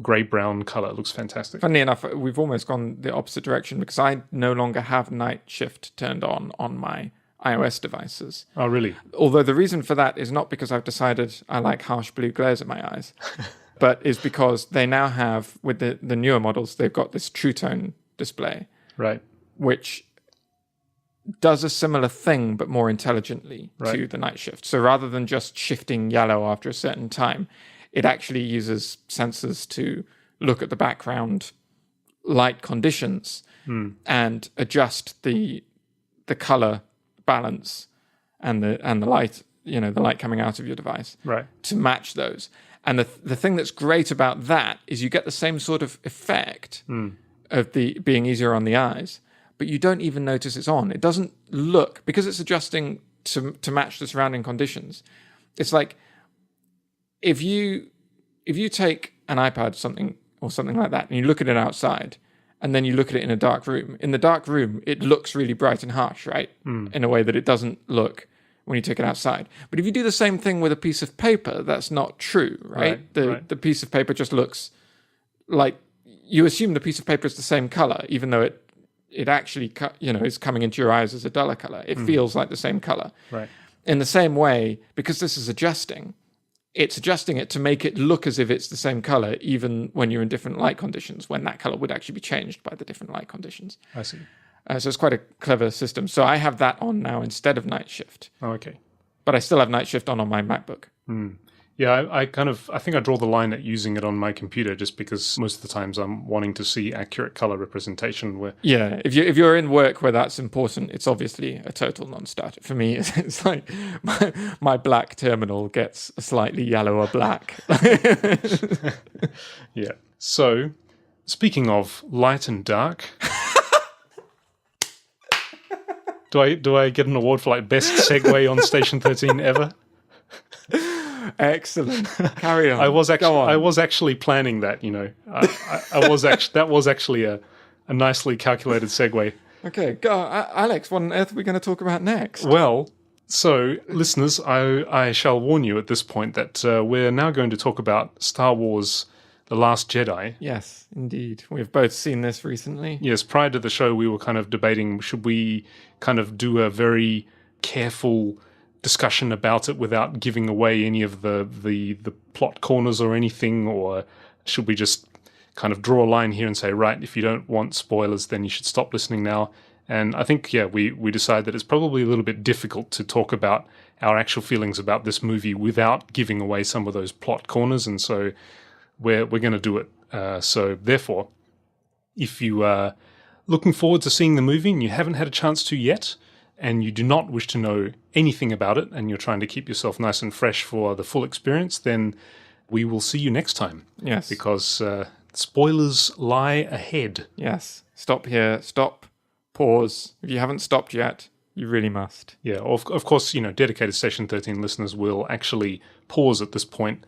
[SPEAKER 2] grey-brown color. It looks fantastic.
[SPEAKER 1] Funnily enough, we've almost gone the opposite direction, because I no longer have night shift turned on my iOS devices.
[SPEAKER 2] Oh, really?
[SPEAKER 1] Although the reason for that is not because I've decided I like harsh blue glares in my eyes, but is because they now have, with the newer models, they've got this True Tone display,
[SPEAKER 2] Right.
[SPEAKER 1] which does a similar thing but more intelligently to the night shift. So rather than just shifting yellow after a certain time, it actually uses sensors to look at the background light conditions and adjust the color balance and the light, the light coming out of your device to match those. And the thing that's great about that is you get the same sort of effect of the being easier on the eyes, but you don't even notice it's on. It doesn't look, because it's adjusting to match the surrounding conditions. It's like if you take an iPad or something like that and you look at it outside and then you look at it in a dark room. In the dark room, it looks really bright and harsh, right? In a way that it doesn't look when you take it outside. But if you do the same thing with a piece of paper, that's not true, right? The piece of paper just looks like, you assume the piece of paper is the same color, even though it actually is coming into your eyes as a duller color. It feels like the same color.
[SPEAKER 2] Right.
[SPEAKER 1] In the same way, because this is adjusting, it's adjusting it to make it look as if it's the same color, even when you're in different light conditions, when that color would actually be changed by the different light conditions.
[SPEAKER 2] I see.
[SPEAKER 1] So it's quite a clever system. So I have that on now instead of night shift.
[SPEAKER 2] Oh, okay.
[SPEAKER 1] But I still have night shift on my MacBook.
[SPEAKER 2] Yeah, I think I draw the line at using it on my computer just because most of the times I'm wanting to see accurate color representation.
[SPEAKER 1] Yeah, if you're in work where that's important, it's obviously a total non-starter. For me, it's like my black terminal gets a slightly yellower black.
[SPEAKER 2] Yeah. So, speaking of light and dark, do I get an award for like best segue on Station 13 ever?
[SPEAKER 1] Excellent. Carry on.
[SPEAKER 2] I was actually planning that. That was actually a nicely calculated segue.
[SPEAKER 1] Okay, go, Alex. What on earth are we going to talk about next?
[SPEAKER 2] Well, so listeners, I shall warn you at this point that we're now going to talk about Star Wars: The Last Jedi.
[SPEAKER 1] Yes, indeed. We've both seen this recently.
[SPEAKER 2] Yes, prior to the show, we were kind of debating, should we kind of do a very careful discussion about it without giving away any of the plot corners or anything, or should we just kind of draw a line here and say, right, if you don't want spoilers, then you should stop listening now. And I think, we decided that it's probably a little bit difficult to talk about our actual feelings about this movie without giving away some of those plot corners, and so we're going to do it. So therefore, if you are looking forward to seeing the movie and you haven't had a chance to yet, and you do not wish to know anything about it, and you're trying to keep yourself nice and fresh for the full experience, then we will see you next time.
[SPEAKER 1] Yes.
[SPEAKER 2] Because spoilers lie ahead.
[SPEAKER 1] Yes. Stop here. Stop. Pause. If you haven't stopped yet, you really must.
[SPEAKER 2] Yeah, of course, dedicated Station 13 listeners will actually pause at this point,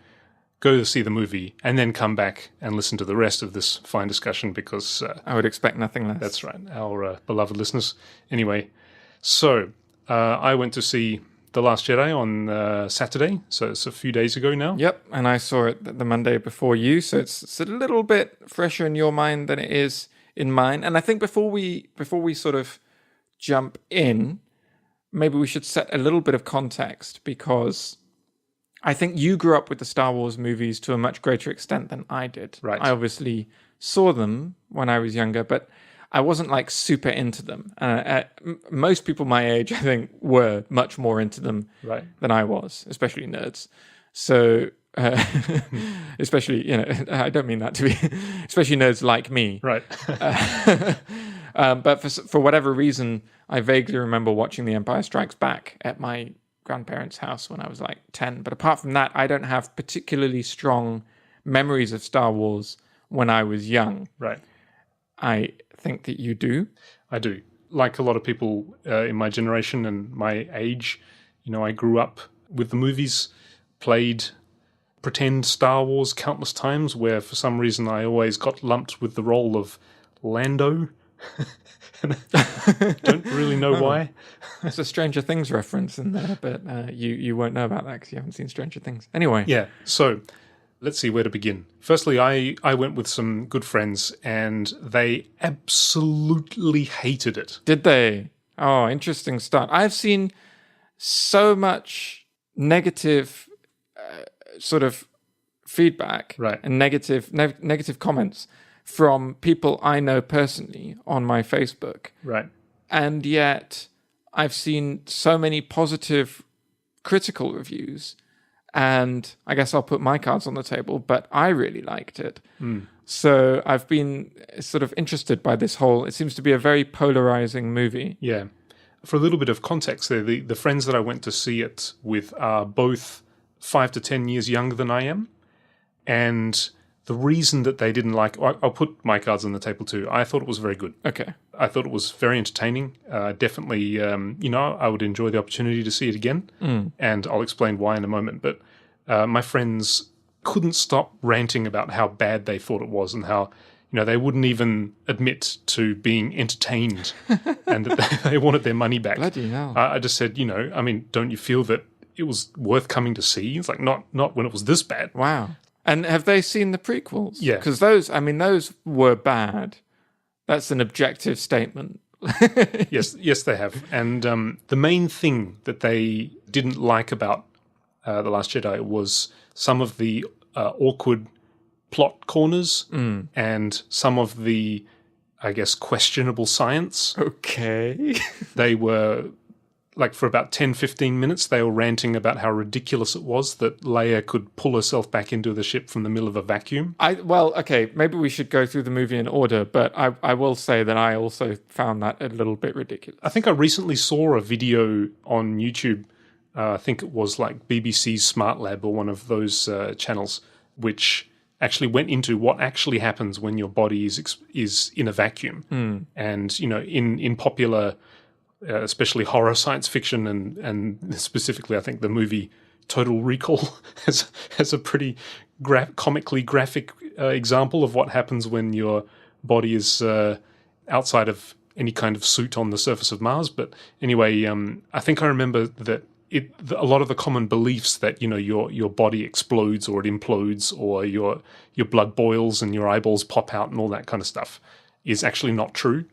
[SPEAKER 2] go to see the movie, and then come back and listen to the rest of this fine discussion, because
[SPEAKER 1] I would expect nothing less.
[SPEAKER 2] That's right, our beloved listeners. Anyway, so I went to see The Last Jedi on Saturday, so it's a few days ago now.
[SPEAKER 1] Yep, and I saw it the Monday before you, so it's a little bit fresher in your mind than it is in mine. And I think before we sort of jump in, maybe we should set a little bit of context, because I think you grew up with the Star Wars movies to a much greater extent than I did.
[SPEAKER 2] Right.
[SPEAKER 1] I obviously saw them when I was younger, but I wasn't like super into them. Most people my age, I think, were much more into them than I was, especially nerds. So, especially, I don't mean that to be, especially nerds like me.
[SPEAKER 2] Right.
[SPEAKER 1] But for whatever reason, I vaguely remember watching The Empire Strikes Back at my grandparents' house when I was like 10. But apart from that, I don't have particularly strong memories of Star Wars when I was young.
[SPEAKER 2] Right.
[SPEAKER 1] I think that you do.
[SPEAKER 2] I do. Like a lot of people in my generation and my age, I grew up with the movies, played pretend Star Wars countless times, where for some reason I always got lumped with the role of Lando. Don't really know why.
[SPEAKER 1] There's a Stranger Things reference in there, but you won't know about that because you haven't seen Stranger Things. Anyway.
[SPEAKER 2] Yeah, so let's see where to begin. Firstly, I went with some good friends, and they absolutely hated it.
[SPEAKER 1] Did they? Oh, interesting start. I've seen so much negative sort of feedback and negative comments from people I know personally on my Facebook.
[SPEAKER 2] Right.
[SPEAKER 1] And yet I've seen so many positive critical reviews, and I guess I'll put my cards on the table, but I really liked it. So I've been sort of interested by this whole, it seems to be a very polarizing movie.
[SPEAKER 2] Yeah. For a little bit of context there, the friends that I went to see it with are both 5 to 10 years younger than I am. And the reason that they didn't like, I'll put my cards on the table too. I thought it was very good.
[SPEAKER 1] Okay.
[SPEAKER 2] I thought it was very entertaining. Definitely, I would enjoy the opportunity to see it again. And I'll explain why in a moment. But my friends couldn't stop ranting about how bad they thought it was and how, they wouldn't even admit to being entertained and that they wanted their money back.
[SPEAKER 1] Bloody hell.
[SPEAKER 2] I just said, don't you feel that it was worth coming to see? It's like, not when it was this bad.
[SPEAKER 1] Wow. And have they seen the prequels?
[SPEAKER 2] Yeah.
[SPEAKER 1] Because those were bad. That's an objective statement.
[SPEAKER 2] Yes, they have. And the main thing that they didn't like about The Last Jedi was some of the awkward plot corners and some of the, I guess, questionable science.
[SPEAKER 1] Okay.
[SPEAKER 2] They were, like, for about 10, 15 minutes, they were ranting about how ridiculous it was that Leia could pull herself back into the ship from the middle of a vacuum.
[SPEAKER 1] Okay, maybe we should go through the movie in order, but I will say that I also found that a little bit ridiculous.
[SPEAKER 2] I think I recently saw a video on YouTube, I think it was like BBC's Smart Lab or one of those channels, which actually went into what actually happens when your body is in a vacuum. And, in popular, especially horror science fiction and specifically I think the movie Total Recall has a pretty comically graphic example of what happens when your body is outside of any kind of suit on the surface of Mars. But anyway, I think I remember that a lot of the common beliefs that your body explodes or it implodes or your blood boils and your eyeballs pop out and all that kind of stuff is actually not true.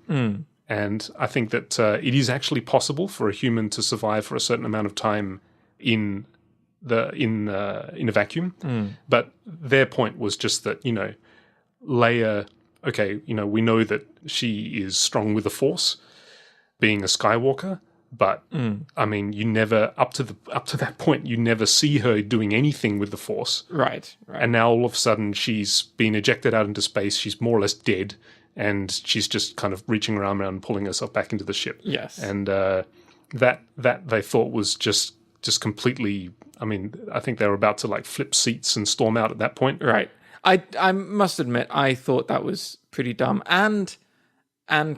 [SPEAKER 2] And I think that it is actually possible for a human to survive for a certain amount of time in a vacuum. But their point was just that Leia, okay, we know that she is strong with the Force, being a Skywalker. But I mean, you never up to that point, you never see her doing anything with the Force.
[SPEAKER 1] Right.
[SPEAKER 2] And now all of a sudden, she's been ejected out into space. She's more or less dead, and she's just kind of reaching around and pulling herself back into the ship.
[SPEAKER 1] Yes.
[SPEAKER 2] And that they thought was just completely. I mean, I think they were about to like flip seats and storm out at that point.
[SPEAKER 1] Right. I must admit, I thought that was pretty dumb and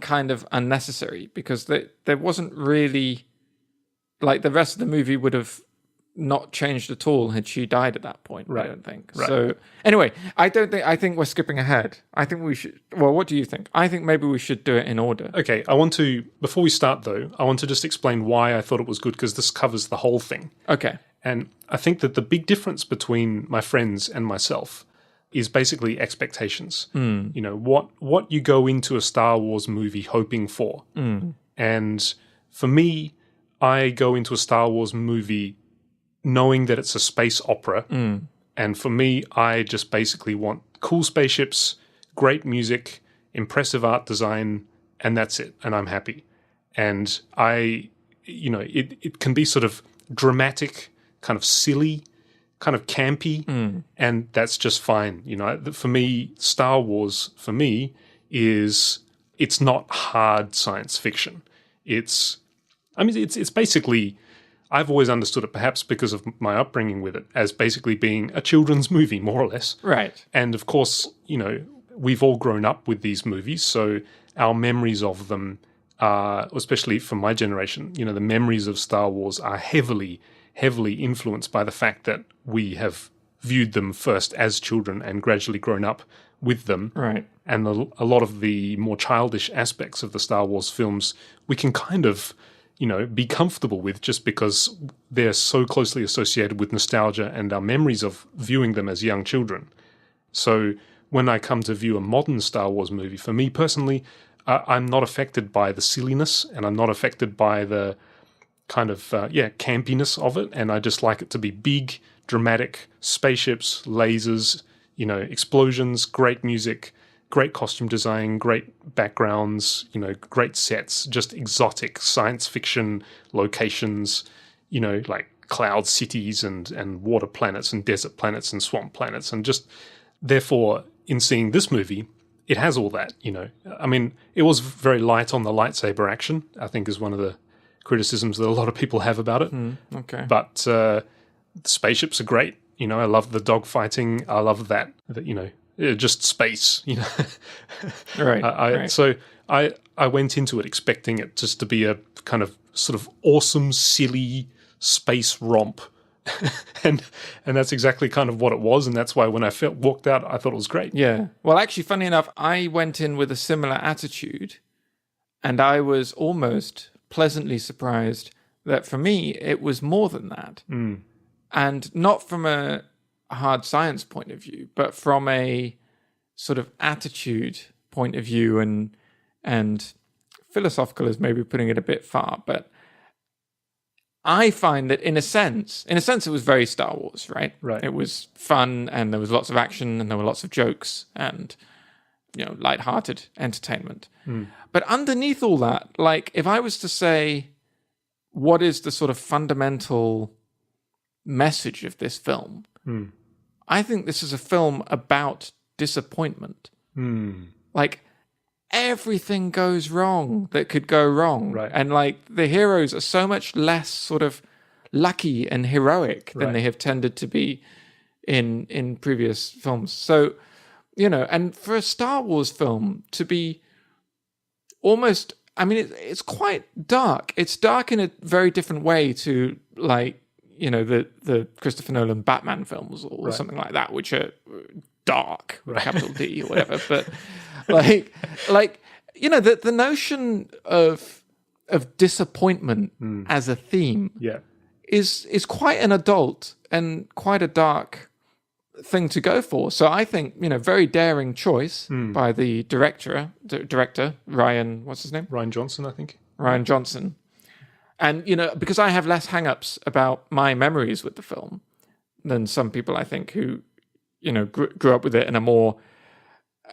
[SPEAKER 1] kind of unnecessary, because there wasn't really, like, the rest of the movie would have not changed at all had she died at that point. Right. I don't think.
[SPEAKER 2] Right.
[SPEAKER 1] So anyway, I think we're skipping ahead. I think we should. Well, what do you think? I think maybe we should do it in order.
[SPEAKER 2] Okay. Before we start though, I want to just explain why I thought it was good, because this covers the whole thing.
[SPEAKER 1] Okay.
[SPEAKER 2] And I think that the big difference between my friends and myself is basically expectations. What you go into a Star Wars movie hoping for. And for me, I go into a Star Wars movie knowing that it's a space opera. And for me, I just basically want cool spaceships, great music, impressive art design, and that's it. And I'm happy. And it can be sort of dramatic, kind of silly, kind of campy, and that's just fine. For me, Star Wars, it's not hard science fiction. It's basically, I've always understood it, perhaps because of my upbringing with it, as basically being a children's movie, more or less.
[SPEAKER 1] Right.
[SPEAKER 2] And of course, we've all grown up with these movies, so our memories of them are, especially from my generation, the memories of Star Wars are heavily influenced by the fact that we have viewed them first as children and gradually grown up with them.
[SPEAKER 1] Right.
[SPEAKER 2] And a lot of the more childish aspects of the Star Wars films, we can kind of, be comfortable with, just because they're so closely associated with nostalgia and our memories of viewing them as young children. So when I come to view a modern Star Wars movie, for me personally, I'm not affected by the silliness, and I'm not affected by the kind of, campiness of it. And I just like it to be big, dramatic, spaceships, lasers, explosions, great music, great costume design, great backgrounds, great sets, just exotic science fiction locations, like cloud cities and water planets and desert planets and swamp planets. And just therefore, in seeing this movie, it has all that, I mean, it was very light on the lightsaber action, I think is one of the criticisms that a lot of people have about it.
[SPEAKER 1] Okay.
[SPEAKER 2] But the spaceships are great. I love the dogfighting. I love that just space,
[SPEAKER 1] Right, right.
[SPEAKER 2] So I went into it expecting it just to be a kind of sort of awesome, silly space romp. and that's exactly kind of what it was, and that's why when I walked out, I thought it was great.
[SPEAKER 1] Yeah. Well, actually, funny enough, I went in with a similar attitude, and I was almost pleasantly surprised that for me, it was more than that. And not from a hard science point of view, but from a sort of attitude point of view, and philosophical is maybe putting it a bit far, but I find that in a sense, it was very Star Wars, right?
[SPEAKER 2] Right.
[SPEAKER 1] It was fun, and there was lots of action, and there were lots of jokes, and lighthearted entertainment. But underneath all that, like if I was to say, what is the sort of fundamental message of this film? I think this is a film about disappointment. Like everything goes wrong that could go wrong.
[SPEAKER 2] Right.
[SPEAKER 1] And like the heroes are so much less sort of lucky and heroic than they have tended to be in previous films. So, and for a Star Wars film to be almost, I mean, it's quite dark. It's dark in a very different way to like, the Christopher Nolan Batman films or something like that, which are dark, with a capital D or whatever. But like the notion of disappointment as a theme is quite an adult and quite a dark thing to go for. So I think, very daring choice by the director, Ryan, what's his name?
[SPEAKER 2] Ryan Johnson, I think.
[SPEAKER 1] Ryan Johnson. And, because I have less hang-ups about my memories with the film than some people, I think, who, grew up with it and are more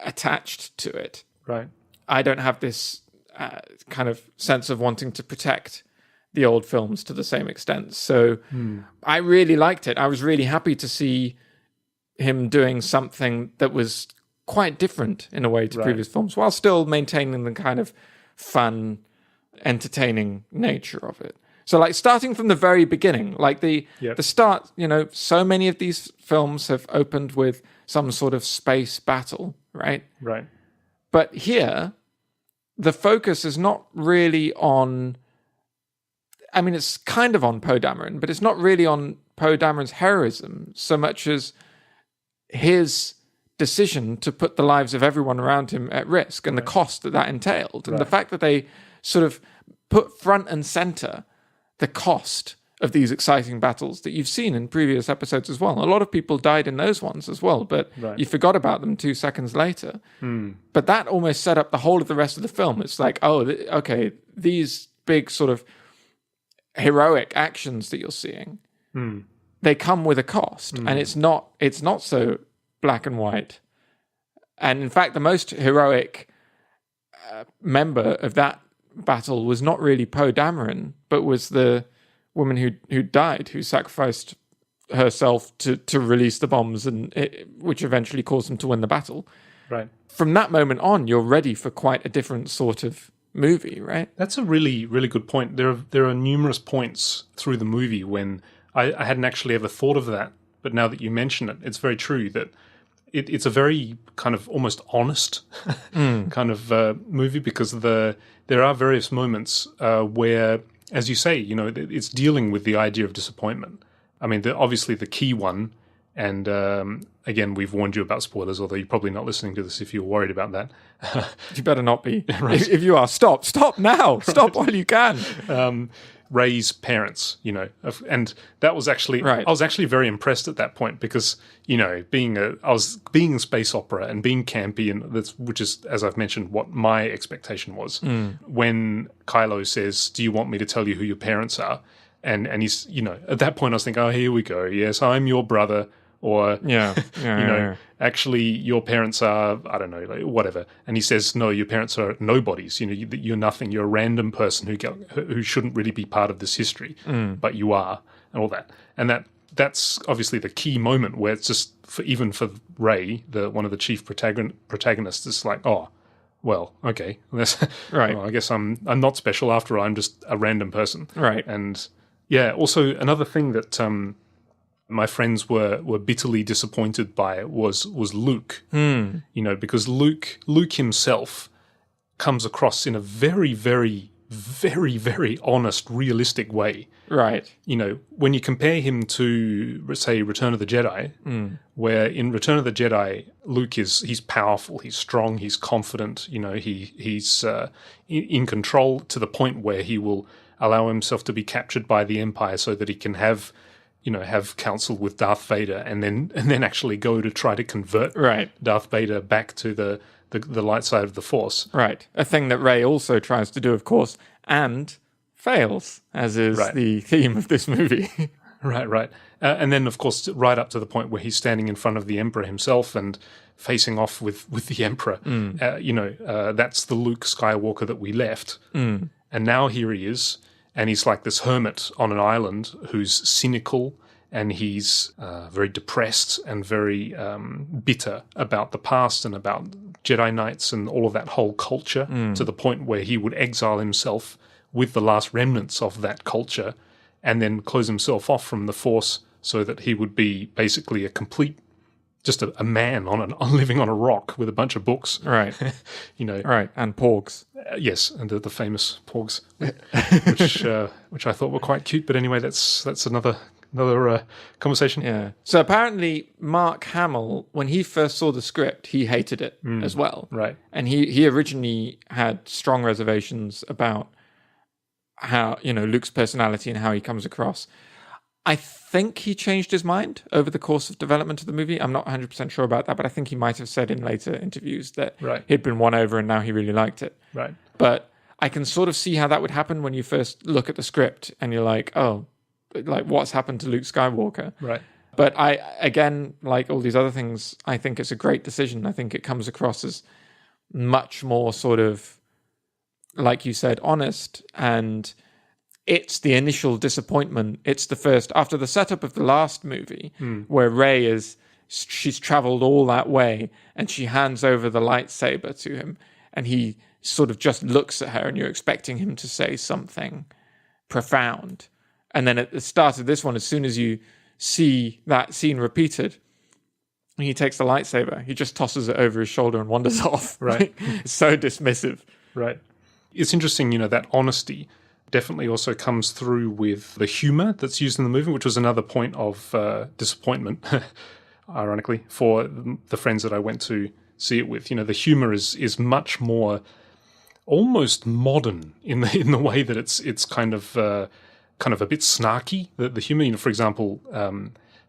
[SPEAKER 1] attached to it.
[SPEAKER 2] Right.
[SPEAKER 1] I don't have this kind of sense of wanting to protect the old films to the same extent. So I really liked it. I was really happy to see him doing something that was quite different in a way to previous films, while still maintaining the kind of fun, entertaining nature of it. So like starting from the very beginning, like the start, so many of these films have opened with some sort of space battle, right?
[SPEAKER 2] Right.
[SPEAKER 1] But here, the focus is not really on, I mean, it's kind of on Poe Dameron, but it's not really on Poe Dameron's heroism so much as his decision to put the lives of everyone around him at risk and the cost that entailed. And the fact that they sort of put front and center the cost of these exciting battles that you've seen in previous episodes as well. A lot of people died in those ones as well, but you forgot about them 2 seconds later. But that almost set up the whole of the rest of the film. It's like, okay, these big sort of heroic actions that you're seeing, they come with a cost, and it's not so black and white. And in fact, the most heroic member of that battle was not really Poe Dameron, but was the woman who died, who sacrificed herself to release the bombs, and which eventually caused them to win the battle.
[SPEAKER 2] Right.
[SPEAKER 1] From that moment on, you're ready for quite a different sort of movie, right?
[SPEAKER 2] That's a really, really good point. There are numerous points through the movie when I hadn't actually ever thought of that, but now that you mention it, it's very true that it's a very kind of almost honest kind of movie, because there are various moments where, as you say, it's dealing with the idea of disappointment. I mean, obviously the key one, and again, we've warned you about spoilers, although you're probably not listening to this if you're worried about that.
[SPEAKER 1] You better not be. Right. If you are, stop now. Stop while you can.
[SPEAKER 2] Rey's parents, and that was actually, I was actually very impressed at that point, because, being in space opera and being campy, and which is, as I've mentioned, what my expectation was. When Kylo says, "Do you want me to tell you who your parents are?" And he's, at that point I was thinking, oh, here we go. Yes, I'm your brother, or
[SPEAKER 1] Yeah.
[SPEAKER 2] actually your parents are, I don't know, like, whatever. And he says, no, your parents are nobodies. You're nothing. You're a random person who shouldn't really be part of this history, but you are, and all that. And that's obviously the key moment where it's just even for Ray, one of the chief protagonists, it's like, oh, well, okay,
[SPEAKER 1] Right.
[SPEAKER 2] well, I guess I'm not special after all. I'm just a random person,
[SPEAKER 1] Right.
[SPEAKER 2] And yeah, also another thing that my friends were bitterly disappointed by was Luke. Because Luke himself comes across in a very, very, very, very honest, realistic way.
[SPEAKER 1] Right.
[SPEAKER 2] When you compare him to, say, Return of the Jedi, where in Return of the Jedi, Luke he's powerful, he's strong, he's confident, he's in control to the point where he will allow himself to be captured by the Empire so that he can have counsel with Darth Vader and then actually go to try to convert Darth Vader back to the light side of the Force.
[SPEAKER 1] Right. A thing that Rey also tries to do, of course, and fails, as is the theme of this movie.
[SPEAKER 2] Right. And then, of course, right up to the point where he's standing in front of the Emperor himself and facing off with the Emperor. That's the Luke Skywalker that we left. And now here he is, and he's like this hermit on an island who's cynical, and he's very depressed and very bitter about the past and about Jedi Knights and all of that whole culture, to the point where he would exile himself with the last remnants of that culture and then close himself off from the Force so that he would be basically a complete, just a man living on a rock with a bunch of books.
[SPEAKER 1] Right. Right, and porgs.
[SPEAKER 2] Yes, and the famous porgs, which I thought were quite cute. But anyway, that's another conversation.
[SPEAKER 1] Yeah. So apparently Mark Hamill, when he first saw the script, he hated it as well.
[SPEAKER 2] Right.
[SPEAKER 1] And he originally had strong reservations about how, Luke's personality and how he comes across. I think he changed his mind over the course of development of the movie. I'm not 100% sure about that, but I think he might have said in later interviews that he'd been won over and now he really liked it.
[SPEAKER 2] Right.
[SPEAKER 1] But I can sort of see how that would happen when you first look at the script and you're like, oh, like what's happened to Luke Skywalker?
[SPEAKER 2] Right.
[SPEAKER 1] But again, like all these other things, I think it's a great decision. I think it comes across as much more sort of, like you said, honest, and it's the initial disappointment. It's the first, after the setup of the last movie, where Rey she's traveled all that way and she hands over the lightsaber to him and he sort of just looks at her and you're expecting him to say something profound. And then at the start of this one, as soon as you see that scene repeated, he takes the lightsaber, he just tosses it over his shoulder and wanders off.
[SPEAKER 2] Right.
[SPEAKER 1] It's so dismissive.
[SPEAKER 2] Right. It's interesting, that honesty definitely also comes through with the humor that's used in the movie, which was another point of disappointment, ironically, for the friends that I went to see it with. The humor is much more almost modern in the way that it's kind of a bit snarky. The humor, for example,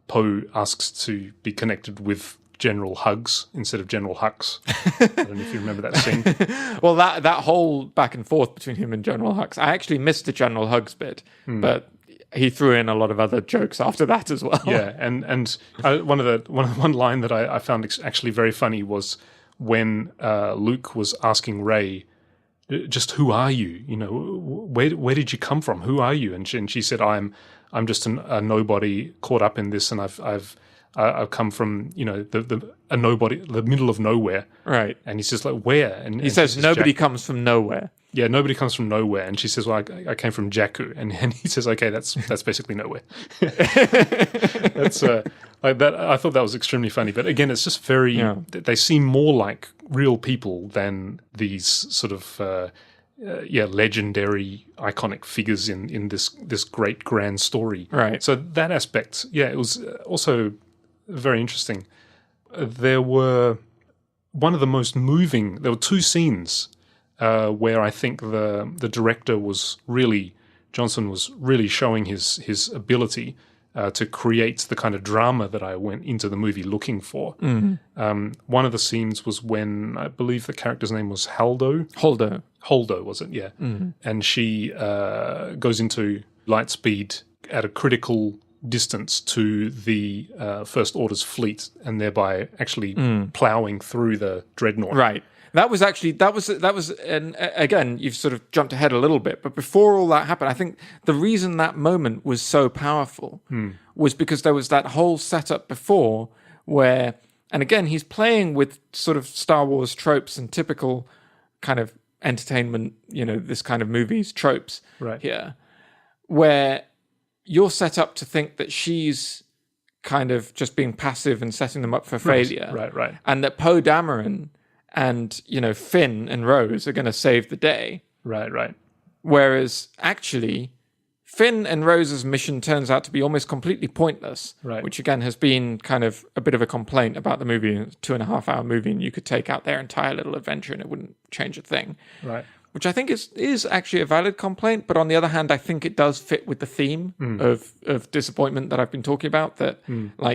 [SPEAKER 2] Poe asks to be connected with General Hugs instead of General Hux. I don't know if you remember that scene.
[SPEAKER 1] Well, that whole back and forth between him and General Hux, I actually missed the General Hugs bit, but he threw in a lot of other jokes after that as well.
[SPEAKER 2] Yeah, and one line that I found actually very funny was when Luke was asking Rey, just who are you? Where did you come from? Who are you? And she said, I'm just a nobody caught up in this, and I've come from a nobody, the middle of nowhere.
[SPEAKER 1] Right.
[SPEAKER 2] And he says, like, where? And
[SPEAKER 1] he says nobody comes from nowhere.
[SPEAKER 2] Yeah, nobody comes from nowhere. And she says, well, I came from Jakku. And he says, okay, that's basically nowhere. That's like that. I thought that was extremely funny. But again, it's just very. They seem more like real people than these sort of legendary, iconic figures in this great grand story.
[SPEAKER 1] Right.
[SPEAKER 2] So that aspect, it was also very interesting. There were two scenes where I think the director Johnson was really showing his ability to create the kind of drama that I went into the movie looking for. One of the scenes was when I believe the character's name was Holdo, was it? Yeah. And she goes into light speed at a critical distance to the First Order's fleet, and thereby actually ploughing through the dreadnought.
[SPEAKER 1] Right. That was, and again, you've sort of jumped ahead a little bit, but before all that happened, I think the reason that moment was so powerful was because there was that whole setup before where, and again, he's playing with sort of Star Wars tropes and typical kind of entertainment, this kind of movies tropes here, where you're set up to think that she's kind of just being passive and setting them up for failure.
[SPEAKER 2] Right.
[SPEAKER 1] And that Poe Dameron and, Finn and Rose are going to save the day.
[SPEAKER 2] Right.
[SPEAKER 1] Whereas actually, Finn and Rose's mission turns out to be almost completely pointless, which again has been kind of a bit of a complaint about the movie. It's a 2.5-hour movie, and you could take out their entire little adventure and it wouldn't change a thing.
[SPEAKER 2] Right.
[SPEAKER 1] Which I think is actually a valid complaint, but on the other hand, I think it does fit with the theme of disappointment that I've been talking about. That,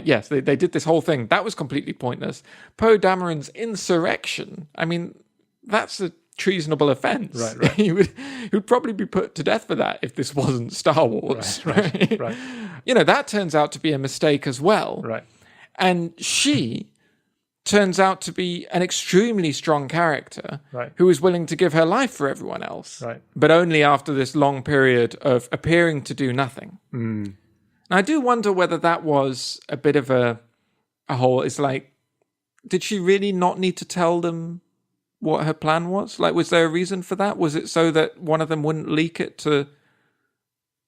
[SPEAKER 1] yes, they did this whole thing. That was completely pointless. Poe Dameron's insurrection, I mean, that's a treasonable offense.
[SPEAKER 2] Right.
[SPEAKER 1] he would probably be put to death for that if this wasn't Star Wars.
[SPEAKER 2] Right.
[SPEAKER 1] That turns out to be a mistake as well.
[SPEAKER 2] Right.
[SPEAKER 1] And she turns out to be an extremely strong character who is willing to give her life for everyone else, but only after this long period of appearing to do nothing. And I do wonder whether that was a bit of a whole, it's like, did she really not need to tell them what her plan was? Like, was there a reason for that? Was it so that one of them wouldn't leak it to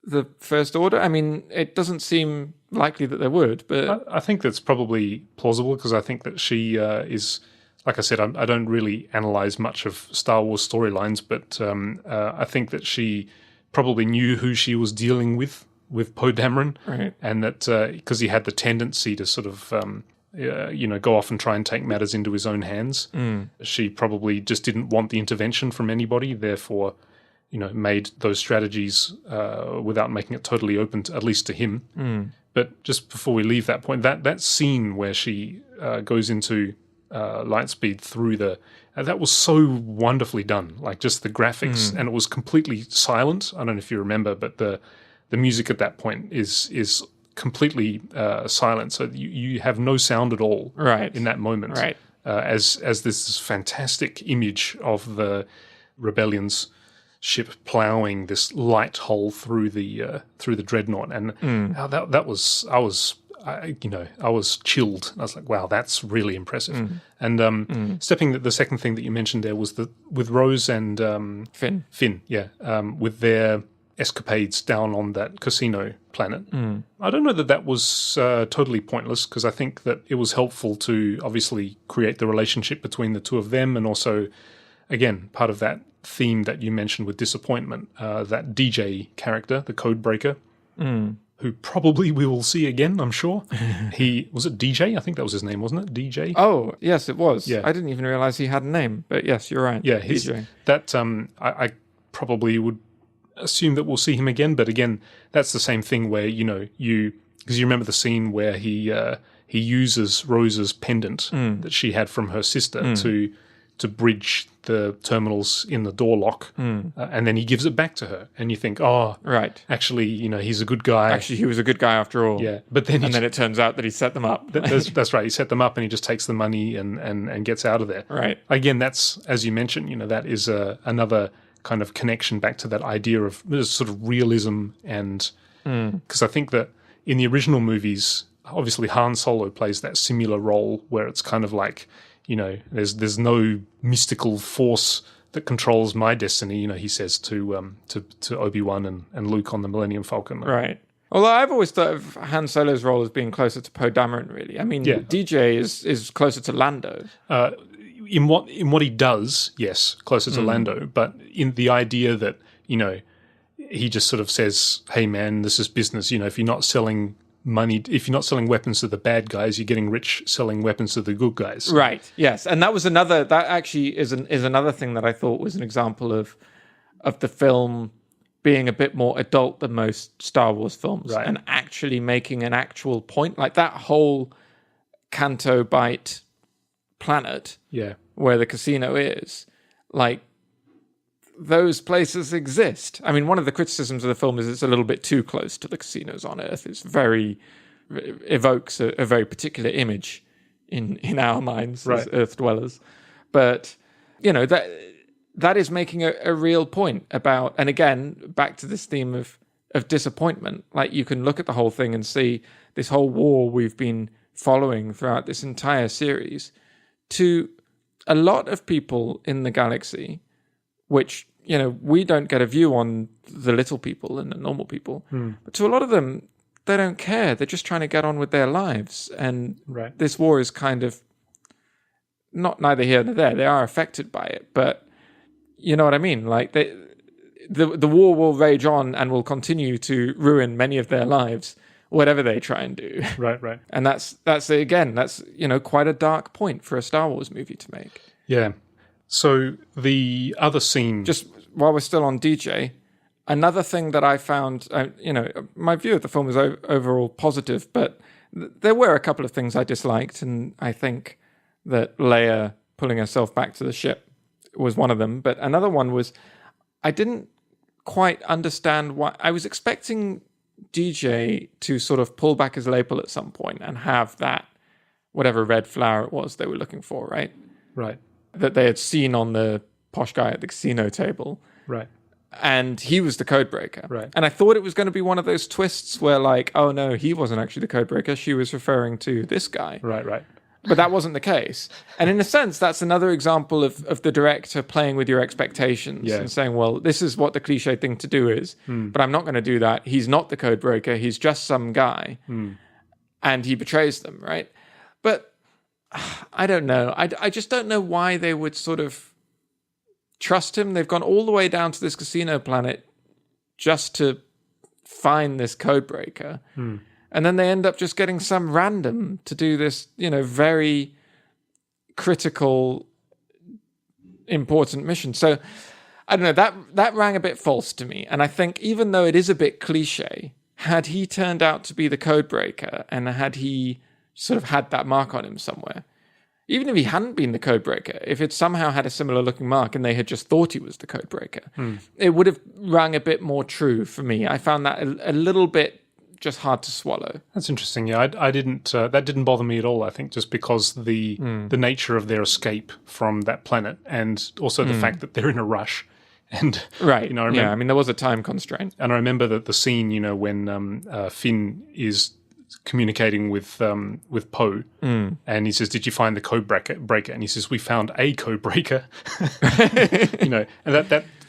[SPEAKER 1] the First Order? I mean, it doesn't seem likely that there would, but
[SPEAKER 2] I think that's probably plausible, because I think that she is, like I said, I don't really analyze much of Star Wars storylines, but I think that she probably knew who she was dealing with Poe Dameron, and that because he had the tendency to sort of go off and try and take matters into his own hands, she probably just didn't want the intervention from anybody, therefore made those strategies without making it totally open, at least to him. But just before we leave that point, that scene where she goes into Lightspeed through that was so wonderfully done. Like, just the graphics, and it was completely silent. I don't know if you remember, but the music at that point is completely silent, so you have no sound at all in that moment. As this fantastic image of the Rebellion's ship ploughing this light hole through the dreadnought, and that was I was chilled. I was like, wow, that's really impressive. And the second thing that you mentioned there was with Rose and
[SPEAKER 1] Finn,
[SPEAKER 2] with their escapades down on that casino planet. I don't know that was totally pointless, because I think that it was helpful to obviously create the relationship between the two of them, and also, again, part of that theme that you mentioned with disappointment, that DJ character, the code breaker, who probably we will see again, I'm sure. Was it DJ? I think that was his name, wasn't it? DJ?
[SPEAKER 1] Oh, yes, it was.
[SPEAKER 2] Yeah.
[SPEAKER 1] I didn't even realize he had a name, but yes, you're right.
[SPEAKER 2] Yeah,
[SPEAKER 1] DJ.
[SPEAKER 2] That I probably would assume that we'll see him again, but again, that's the same thing where because you remember the scene where he uses Rose's pendant that she had from her sister to bridge the terminals in the door lock, and then he gives it back to her, and you think, actually, he's a good guy.
[SPEAKER 1] Actually, he was a good guy after all.
[SPEAKER 2] Yeah, but then
[SPEAKER 1] then it turns out that he set them up.
[SPEAKER 2] That's right. He set them up, and he just takes the money and gets out of there.
[SPEAKER 1] Right.
[SPEAKER 2] Again, that's, as you mentioned, that is another kind of connection back to that idea of sort of realism, and because I think that in the original movies, obviously Han Solo plays that similar role where it's kind of like, there's no mystical force that controls my destiny, he says to Obi-Wan and Luke on the Millennium Falcon.
[SPEAKER 1] Right. Although I've always thought of Han Solo's role as being closer to Poe Dameron, really. I mean, DJ is closer to Lando.
[SPEAKER 2] In what he does, yes, closer to Lando, but in the idea that, he just sort of says, hey man, this is business, if you're not selling money, if you're not selling weapons to the bad guys, you're getting rich selling weapons to the good guys.
[SPEAKER 1] Right, yes. And that actually is another thing that I thought was an example of the film being a bit more adult than most Star Wars films, and actually making an actual point. Like that whole Canto Bight planet where the casino is, like those places exist. I mean, one of the criticisms of the film is it's a little bit too close to the casinos on Earth. It's evokes a very particular image in our minds as Earth dwellers. But, that is making a real point about, and again, back to this theme of disappointment. Like, you can look at the whole thing and see this whole war we've been following throughout this entire series to a lot of people in the galaxy, which, we don't get a view on the little people and the normal people. But to a lot of them, they don't care. They're just trying to get on with their lives. And this war is kind of neither here nor there. They are affected by it, but you know what I mean? Like, the war will rage on and will continue to ruin many of their lives, whatever they try and do.
[SPEAKER 2] Right.
[SPEAKER 1] And that's quite a dark point for a Star Wars movie to make.
[SPEAKER 2] Yeah. So the other scene,
[SPEAKER 1] just while we're still on DJ, another thing that I found, my view of the film was overall positive, but there were a couple of things I disliked, and I think that Leia pulling herself back to the ship was one of them. But another one was, I didn't quite understand why. I was expecting DJ to sort of pull back his lapel at some point and have that, whatever red flower it was they were looking for, right?
[SPEAKER 2] Right.
[SPEAKER 1] That they had seen on the posh guy at the casino table.
[SPEAKER 2] Right.
[SPEAKER 1] And he was the codebreaker.
[SPEAKER 2] Right.
[SPEAKER 1] And I thought it was going to be one of those twists where, like, oh no, he wasn't actually the codebreaker. She was referring to this guy.
[SPEAKER 2] Right.
[SPEAKER 1] But that wasn't the case. And in a sense, that's another example of the director playing with your expectations and saying, well, this is what the cliche thing to do is, but I'm not going to do that. He's not the codebreaker. He's just some guy. And he betrays them, right? But I don't know. I just don't know why they would sort of trust him. They've gone all the way down to this casino planet just to find this codebreaker. And then they end up just getting some random to do this, very critical, important mission. So, I don't know, that rang a bit false to me. And I think even though it is a bit cliche, had he turned out to be the codebreaker and had he sort of had that mark on him somewhere, even if he hadn't been the codebreaker, if it somehow had a similar looking mark and they had just thought he was the codebreaker, it would have rang a bit more true for me. I found that a little bit just hard to swallow.
[SPEAKER 2] That's interesting. Yeah, I didn't. That didn't bother me at all. I think just because the nature of their escape from that planet, and also the fact that they're in a rush, and
[SPEAKER 1] right. I mean, there was a time constraint,
[SPEAKER 2] and I remember that the scene, when Finn is communicating with Poe, and he says, "Did you find the code breaker?" And he says, "We found a code breaker." And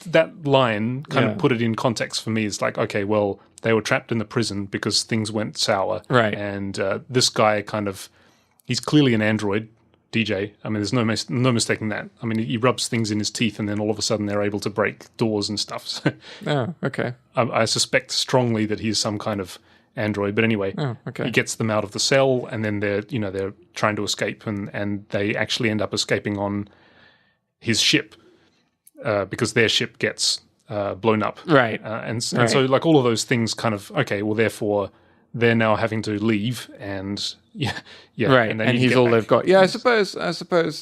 [SPEAKER 2] that line kind of put it in context for me. It's like, okay, well, they were trapped in the prison because things went sour.
[SPEAKER 1] Right.
[SPEAKER 2] And this guy he's clearly an android, DJ. I mean, there's no mistaking that. I mean, he rubs things in his teeth and then all of a sudden they're able to break doors and stuff. So
[SPEAKER 1] oh, okay.
[SPEAKER 2] I suspect strongly that he's some kind of android. But anyway, he gets them out of the cell and then they're trying to escape and they actually end up escaping on his ship. Because their ship gets blown up.
[SPEAKER 1] Right.
[SPEAKER 2] And so, like, all of those things kind of, okay, well, therefore, they're now having to leave, and
[SPEAKER 1] Right,
[SPEAKER 2] and
[SPEAKER 1] he's all they've got. Yeah, I suppose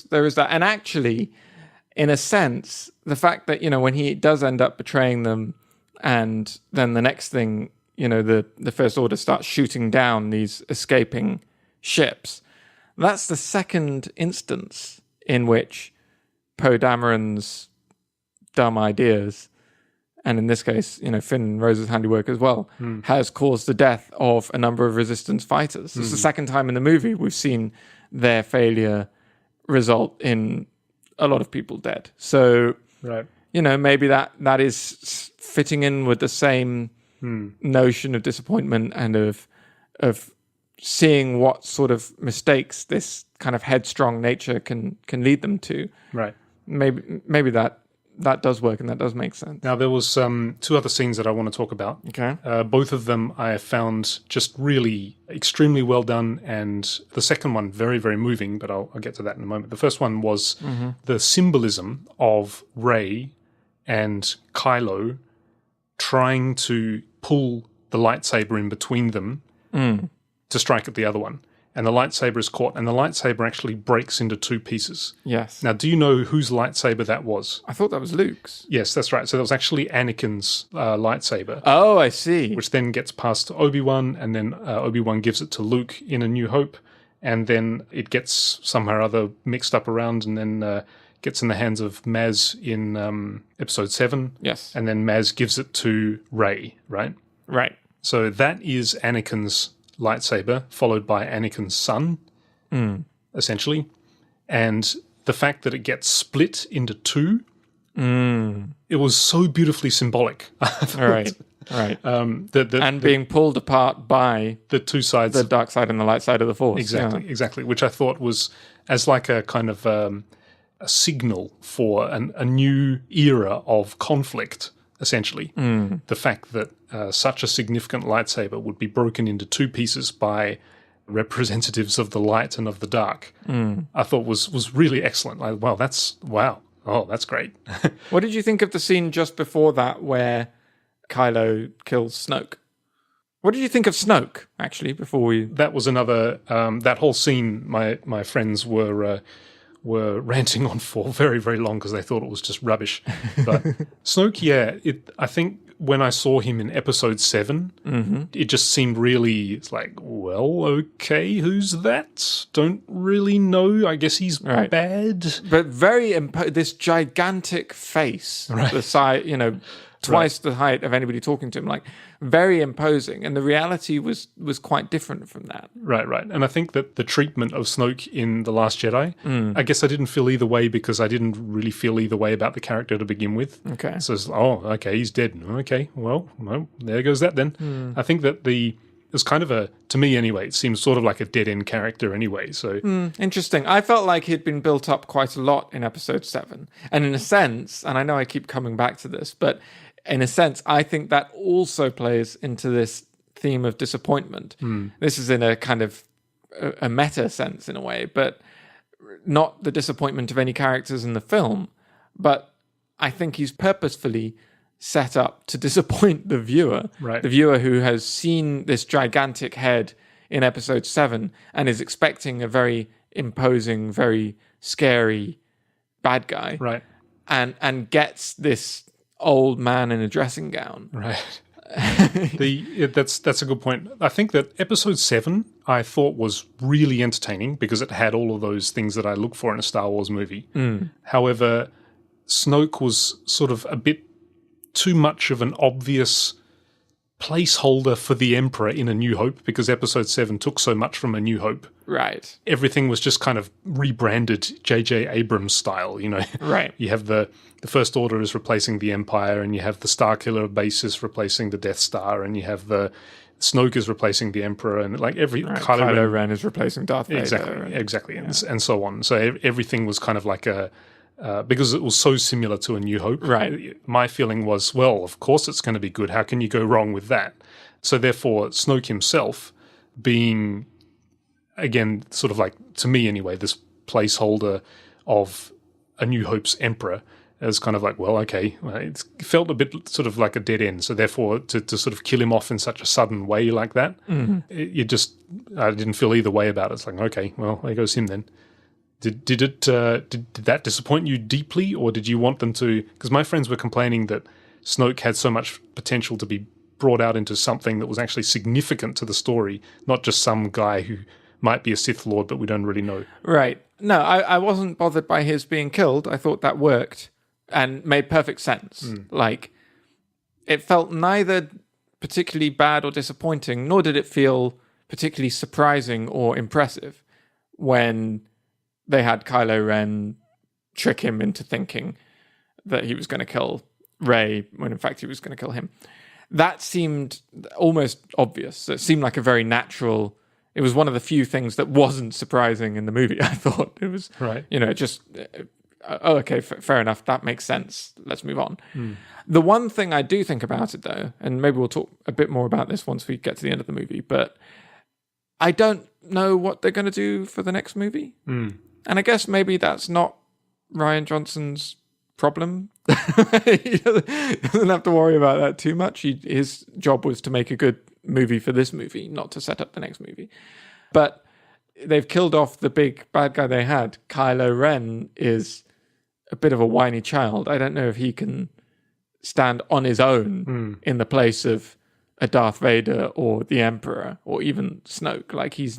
[SPEAKER 1] there is that. And actually, in a sense, the fact that, when he does end up betraying them, and then the next thing, the First Order starts shooting down these escaping ships, that's the second instance in which Poe Dameron's dumb ideas, and in this case, Finn and Rose's handiwork as well, has caused the death of a number of Resistance fighters. It's the second time in the movie we've seen their failure result in a lot of people dead. So, maybe that is fitting in with the same notion of disappointment and of seeing what sort of mistakes this kind of headstrong nature can lead them to.
[SPEAKER 2] Right.
[SPEAKER 1] Maybe that does work and that does make sense.
[SPEAKER 2] Now, there was two other scenes that I want to talk about.
[SPEAKER 1] Okay.
[SPEAKER 2] Both of them I found just really extremely well done, and the second one very, very moving, but I'll get to that in a moment. The first one was the symbolism of Rey and Kylo trying to pull the lightsaber in between them to strike at the other one. and the lightsaber is caught, and the lightsaber actually breaks into two pieces.
[SPEAKER 1] Yes.
[SPEAKER 2] Now, do you know whose lightsaber that was?
[SPEAKER 1] I thought that was Luke's.
[SPEAKER 2] Yes, that's right. So that was actually Anakin's lightsaber,
[SPEAKER 1] Oh, I see.
[SPEAKER 2] which then gets passed to Obi-Wan, and then Obi-Wan gives it to Luke in A New Hope, and then it gets somehow or other mixed up around, and then gets in the hands of Maz in Episode 7.
[SPEAKER 1] Yes.
[SPEAKER 2] And then Maz gives it to Rey, right?
[SPEAKER 1] Right.
[SPEAKER 2] So that is Anakin's lightsaber, followed by Anakin's son, essentially. And the fact that it gets split into two, it was so beautifully symbolic.
[SPEAKER 1] Right. Right.
[SPEAKER 2] And
[SPEAKER 1] being pulled apart by
[SPEAKER 2] the two sides,
[SPEAKER 1] the dark side and the light side of the Force.
[SPEAKER 2] exactly, which I thought was as like a kind of a signal for a new era of conflict. Essentially, the fact that such a significant lightsaber would be broken into two pieces by representatives of the light and of the dark, I thought was really excellent. Like, wow, that's great.
[SPEAKER 1] What did you think of the scene just before that where Kylo kills Snoke? What did you think of Snoke, actually, before we...
[SPEAKER 2] That was another... that whole scene, my friends were ranting on for very, very long because they thought it was just rubbish. But Snoke, I think when I saw him in Episode 7, it just seemed really, it's like, well, okay, who's that? Don't really know. I guess he's bad.
[SPEAKER 1] But very... this gigantic face, the size, twice the height of anybody talking to him, like very imposing, and the reality was quite different from that.
[SPEAKER 2] Right. And I think that the treatment of Snoke in The Last Jedi, I guess I didn't feel either way because I didn't really feel either way about the character to begin with.
[SPEAKER 1] Okay.
[SPEAKER 2] So it's, okay, he's dead. Okay, well, there goes that then. I think that it's kind of to me anyway, it seems sort of like a dead-end character anyway, so...
[SPEAKER 1] Interesting. I felt like he'd been built up quite a lot in Episode 7. And in a sense, and I know I keep coming back to this, but in a sense, I think that also plays into this theme of disappointment. This is in a kind of a meta sense in a way, but not the disappointment of any characters in the film, but I think he's purposefully set up to disappoint the viewer.
[SPEAKER 2] Right.
[SPEAKER 1] The viewer who has seen this gigantic head in Episode 7 and is expecting a very imposing, very scary bad guy.
[SPEAKER 2] Right.
[SPEAKER 1] And gets this old man in a dressing gown.
[SPEAKER 2] Right. That's a good point. I think that Episode 7 I thought was really entertaining because it had all of those things that I look for in a Star Wars movie. However, Snoke was sort of a bit too much of an obvious placeholder for the Emperor in A New Hope because Episode 7 took so much from A New Hope.
[SPEAKER 1] Right.
[SPEAKER 2] Everything was just kind of rebranded J.J. Abrams style,
[SPEAKER 1] Right.
[SPEAKER 2] You have the First Order is replacing the Empire, and you have the Starkiller basis replacing the Death Star, and you have the Snoke is replacing the Emperor, and like
[SPEAKER 1] Kylo Ren is replacing Darth Vader.
[SPEAKER 2] Exactly, and so on. So everything was kind of like because it was so similar to A New Hope.
[SPEAKER 1] Right.
[SPEAKER 2] My feeling was, well, of course it's going to be good. How can you go wrong with that? So therefore, Snoke himself being, again, sort of like, to me anyway, this placeholder of A New Hope's Emperor, as kind of like, well, okay, it felt a bit sort of like a dead end. So therefore, to sort of kill him off in such a sudden way like that, I didn't feel either way about it. It's like, okay, well, there goes him then. Did that disappoint you deeply, or did you want them to? Because my friends were complaining that Snoke had so much potential to be brought out into something that was actually significant to the story, not just some guy who might be a Sith Lord, but we don't really know.
[SPEAKER 1] Right. No, I wasn't bothered by his being killed. I thought that worked and made perfect sense. Like, it felt neither particularly bad or disappointing, nor did it feel particularly surprising or impressive when they had Kylo Ren trick him into thinking that he was going to kill Rey when in fact he was going to kill him. That seemed almost obvious. It seemed like a very natural... It was one of the few things that wasn't surprising in the movie, I thought. It was,
[SPEAKER 2] right.
[SPEAKER 1] Just, okay, fair enough. That makes sense. Let's move on. The one thing I do think about it, though, and maybe we'll talk a bit more about this once we get to the end of the movie, but I don't know what they're going to do for the next movie. And I guess maybe that's not Rian Johnson's problem. He doesn't have to worry about that too much. His job was to make a good movie for this movie, not to set up the next movie. But they've killed off the big bad guy they had. Kylo Ren is a bit of a whiny child. I don't know if he can stand on his own in the place of a Darth Vader or the Emperor or even Snoke. Like, he's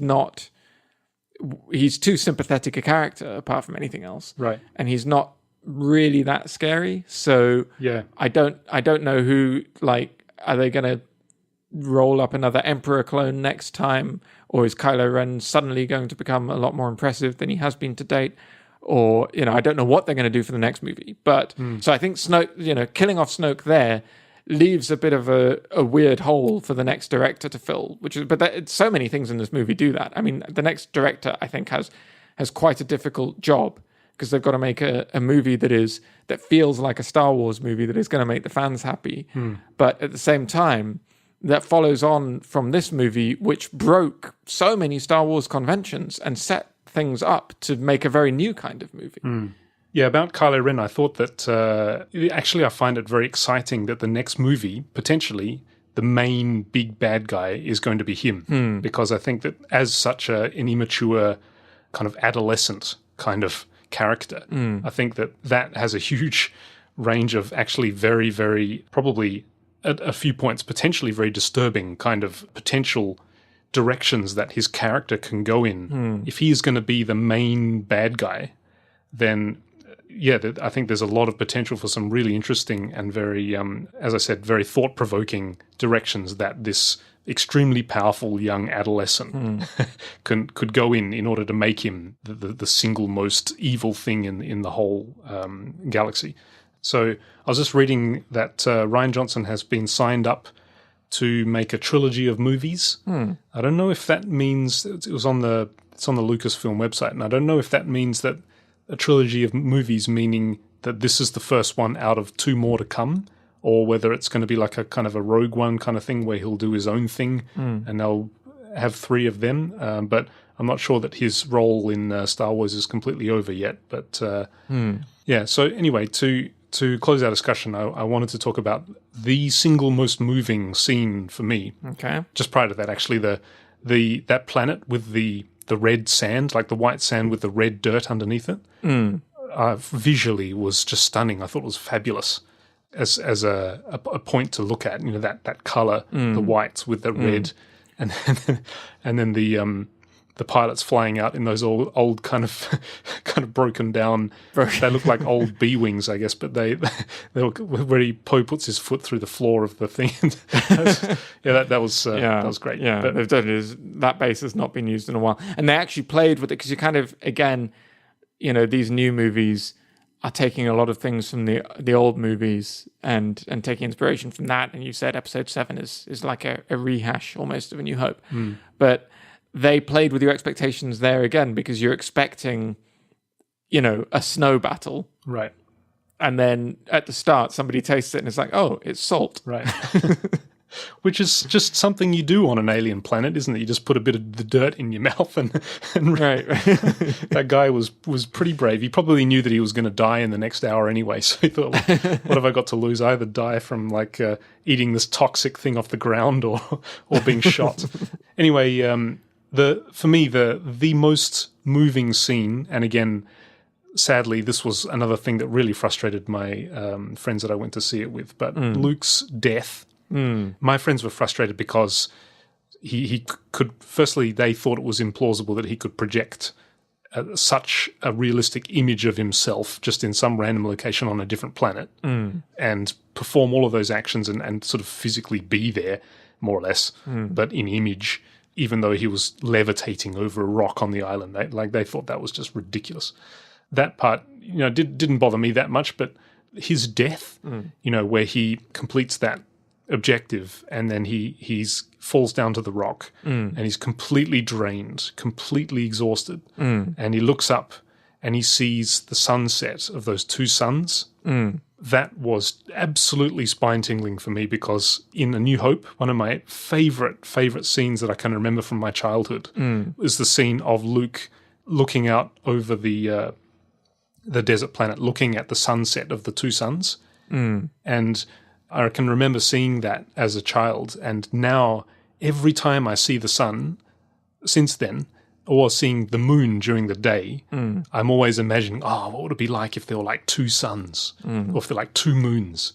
[SPEAKER 1] too sympathetic a character apart from anything else.
[SPEAKER 2] Right.
[SPEAKER 1] And he's not really that scary. So
[SPEAKER 2] Yeah.
[SPEAKER 1] I don't know who, like, are they going to roll up another Emperor clone next time? Or is Kylo Ren suddenly going to become a lot more impressive than he has been to date? Or, I don't know what they're going to do for the next movie. But so I think Snoke, killing off Snoke there leaves a bit of a weird hole for the next director to fill. So many things in this movie do that. I mean, the next director, I think, has quite a difficult job because they've got to make a movie that feels like a Star Wars movie that is going to make the fans happy. But at the same time, that follows on from this movie, which broke so many Star Wars conventions and set things up to make a very new kind of movie.
[SPEAKER 2] Yeah, about Kylo Ren, I thought that actually I find it very exciting that the next movie, potentially, the main big bad guy is going to be him. Because I think that as such an immature kind of adolescent kind of character, I think that has a huge range of actually very, very, probably at a few points, potentially very disturbing kind of potential directions that his character can go in. If he is going to be the main bad guy, then I think there's a lot of potential for some really interesting and very, as I said, very thought-provoking directions that this extremely powerful young adolescent could go in order to make him the single most evil thing in the whole galaxy. So I was just reading that Rian Johnson has been signed up to make a trilogy of movies. I don't know if that means it's on the Lucasfilm website, and I don't know if that means that a trilogy of movies, meaning that this is the first one out of 2 more to come, or whether it's going to be like a kind of a Rogue One kind of thing where he'll do his own thing and they'll have 3 of them. But I'm not sure that his role in Star Wars is completely over yet. But yeah, so anyway, to close our discussion, I wanted to talk about the single most moving scene for me.
[SPEAKER 1] Okay.
[SPEAKER 2] Just prior to that, actually, that planet with the red sand, like the white sand with the red dirt underneath it, visually was just stunning. I thought it was fabulous as a point to look at. That color, the whites with the red, and then the pilots flying out in those old kind of broken down. They look like old B wings, I guess, but they look where Poe puts his foot through the floor of the thing. That was great.
[SPEAKER 1] Yeah,
[SPEAKER 2] but
[SPEAKER 1] they've done is that base has not been used in a while, and they actually played with it because you kind of again, these new movies are taking a lot of things from the old movies and taking inspiration from that. And you said Episode 7 is like a rehash almost of A New Hope, but they played with your expectations there again because you're expecting, a snow battle.
[SPEAKER 2] Right.
[SPEAKER 1] And then at the start, somebody tastes it and it's like, oh, it's salt.
[SPEAKER 2] Right. Which is just something you do on an alien planet, isn't it? You just put a bit of the dirt in your mouth and
[SPEAKER 1] right.
[SPEAKER 2] That guy was pretty brave. He probably knew that he was going to die in the next hour anyway. So he thought, well, what have I got to lose? I either die from eating this toxic thing off the ground or being shot. Anyway, for me, the most moving scene, and again, sadly, this was another thing that really frustrated my friends that I went to see it with, but Luke's death, my friends were frustrated because he could, firstly, they thought it was implausible that he could project such a realistic image of himself just in some random location on a different planet and perform all of those actions and sort of physically be there, more or less, but in image, even though he was levitating over a rock on the island. They thought that was just ridiculous. That part, didn't bother me that much, but his death, where he completes that objective and then he falls down to the rock and he's completely drained, completely exhausted, and he looks up and he sees the sunset of those 2 suns. That was absolutely spine-tingling for me because in A New Hope, one of my favorite scenes that I can remember from my childhood is the scene of Luke looking out over the desert planet, looking at the sunset of the 2 suns. And I can remember seeing that as a child. And now, every time I see the sun, since then, or seeing the moon during the day, I'm always imagining, what would it be like if there were like two suns or if there were like two moons?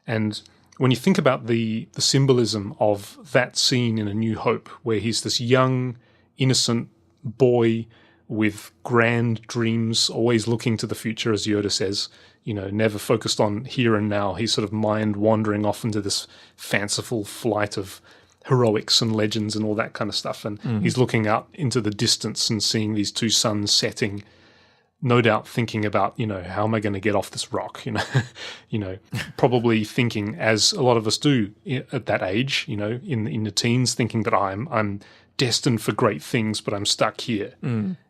[SPEAKER 2] And when you think about the symbolism of that scene in A New Hope, where he's this young, innocent boy with grand dreams, always looking to the future, as Yoda says, never focused on here and now. He's sort of mind wandering off into this fanciful flight of heroics and legends and all that kind of stuff. And he's looking out into the distance and seeing these two suns setting, no doubt thinking about, how am I going to get off this rock? Probably thinking, as a lot of us do at that age, in the teens, thinking that I'm destined for great things, but I'm stuck here.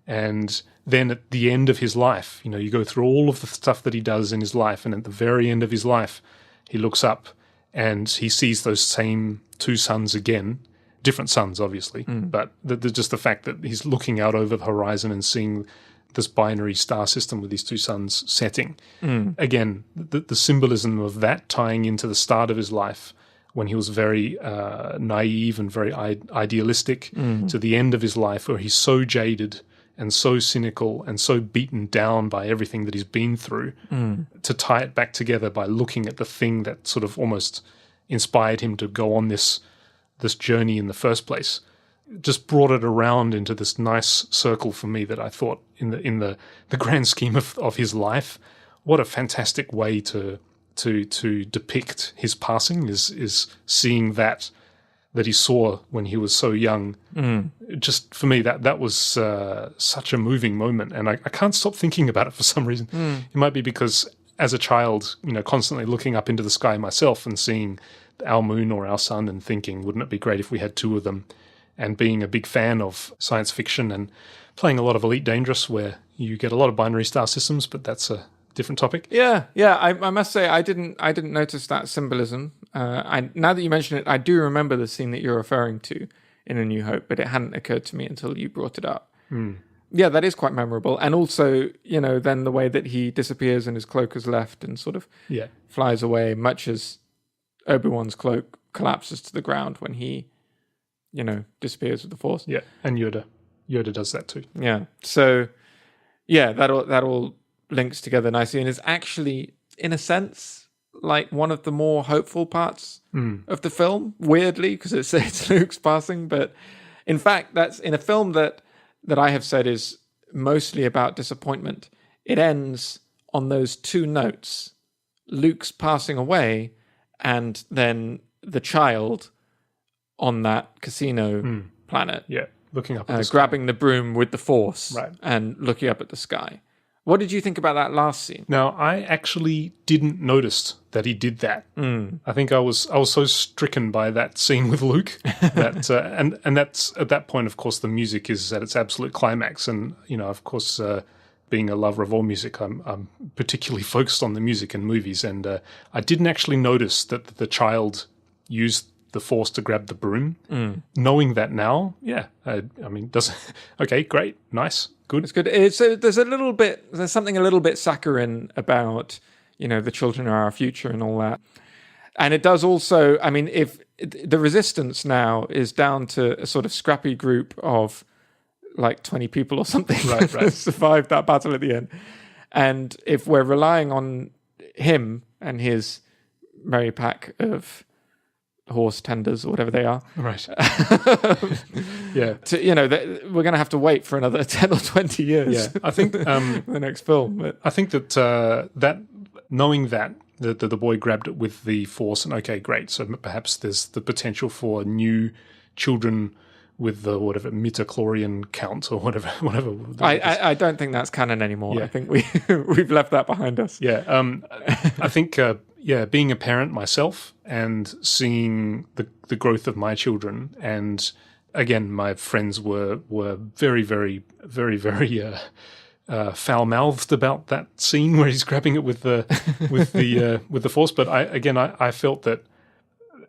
[SPEAKER 2] And then at the end of his life, you go through all of the stuff that he does in his life, and at the very end of his life, he looks up and he sees those same two suns again, different suns, obviously, but just the fact that he's looking out over the horizon and seeing this binary star system with these two suns setting. Again, the symbolism of that tying into the start of his life, when he was very naive and very idealistic, to the end of his life where he's so jaded and so cynical and so beaten down by everything that he's been through, to tie it back together by looking at the thing that sort of almost inspired him to go on this journey in the first place, just brought it around into this nice circle for me that I thought in the grand scheme of his life, what a fantastic way to depict his passing is seeing that he saw when he was so young. Just for me, that was such a moving moment, and I can't stop thinking about it for some reason. It might be because as a child, constantly looking up into the sky myself and seeing our moon or our sun and thinking, wouldn't it be great if we had two of them? And being a big fan of science fiction and playing a lot of Elite Dangerous, where you get a lot of binary star systems, but that's a different topic.
[SPEAKER 1] Yeah. I must say I didn't notice that symbolism. Now that you mention it, I do remember the scene that you're referring to in A New Hope, but it hadn't occurred to me until you brought it up. Yeah, that is quite memorable. And also, then the way that he disappears and his cloak is left and sort of flies away, much as Obi-Wan's cloak collapses to the ground when he, disappears with the Force.
[SPEAKER 2] Yeah, and Yoda does that too.
[SPEAKER 1] Yeah. So, yeah, that all links together nicely and is actually, in a sense, like one of the more hopeful parts of the film, weirdly, because it's Luke's passing. But in fact, that's in a film that I have said is mostly about disappointment. It ends on those two notes, Luke's passing away and then the child on that casino planet.
[SPEAKER 2] Yeah, looking up at the sky.
[SPEAKER 1] Grabbing the broom with the Force,
[SPEAKER 2] right,
[SPEAKER 1] and looking up at the sky. What did you think about that last scene?
[SPEAKER 2] Now, I actually didn't notice that he did that. I think I was so stricken by that scene with Luke that, and that's at that point. Of course, the music is at its absolute climax, and of course, being a lover of all music, I'm particularly focused on the music in movies, and I didn't actually notice that the child used the Force to grab the broom. Knowing that now, okay, great, nice. Good.
[SPEAKER 1] It's good. There's something a little bit saccharine about, the children are our future and all that. And it does also, if the Resistance now is down to a sort of scrappy group of like 20 people or something right. survived that battle at the end. And if we're relying on him and his merry pack of horse tenders or whatever they are.
[SPEAKER 2] Right. Yeah.
[SPEAKER 1] We're going to have to wait for another 10 or 20 years.
[SPEAKER 2] Yeah. I think
[SPEAKER 1] the next film. But
[SPEAKER 2] I think that knowing that the boy grabbed it with the Force, and okay, great. So perhaps there's the potential for new children with the midichlorian count or whatever.
[SPEAKER 1] I don't think that's canon anymore. Yeah. I think we've left that behind us.
[SPEAKER 2] Yeah. I think being a parent myself and seeing the growth of my children, and again, my friends were very, very, very, very foul-mouthed about that scene where he's grabbing it with the Force. But I felt that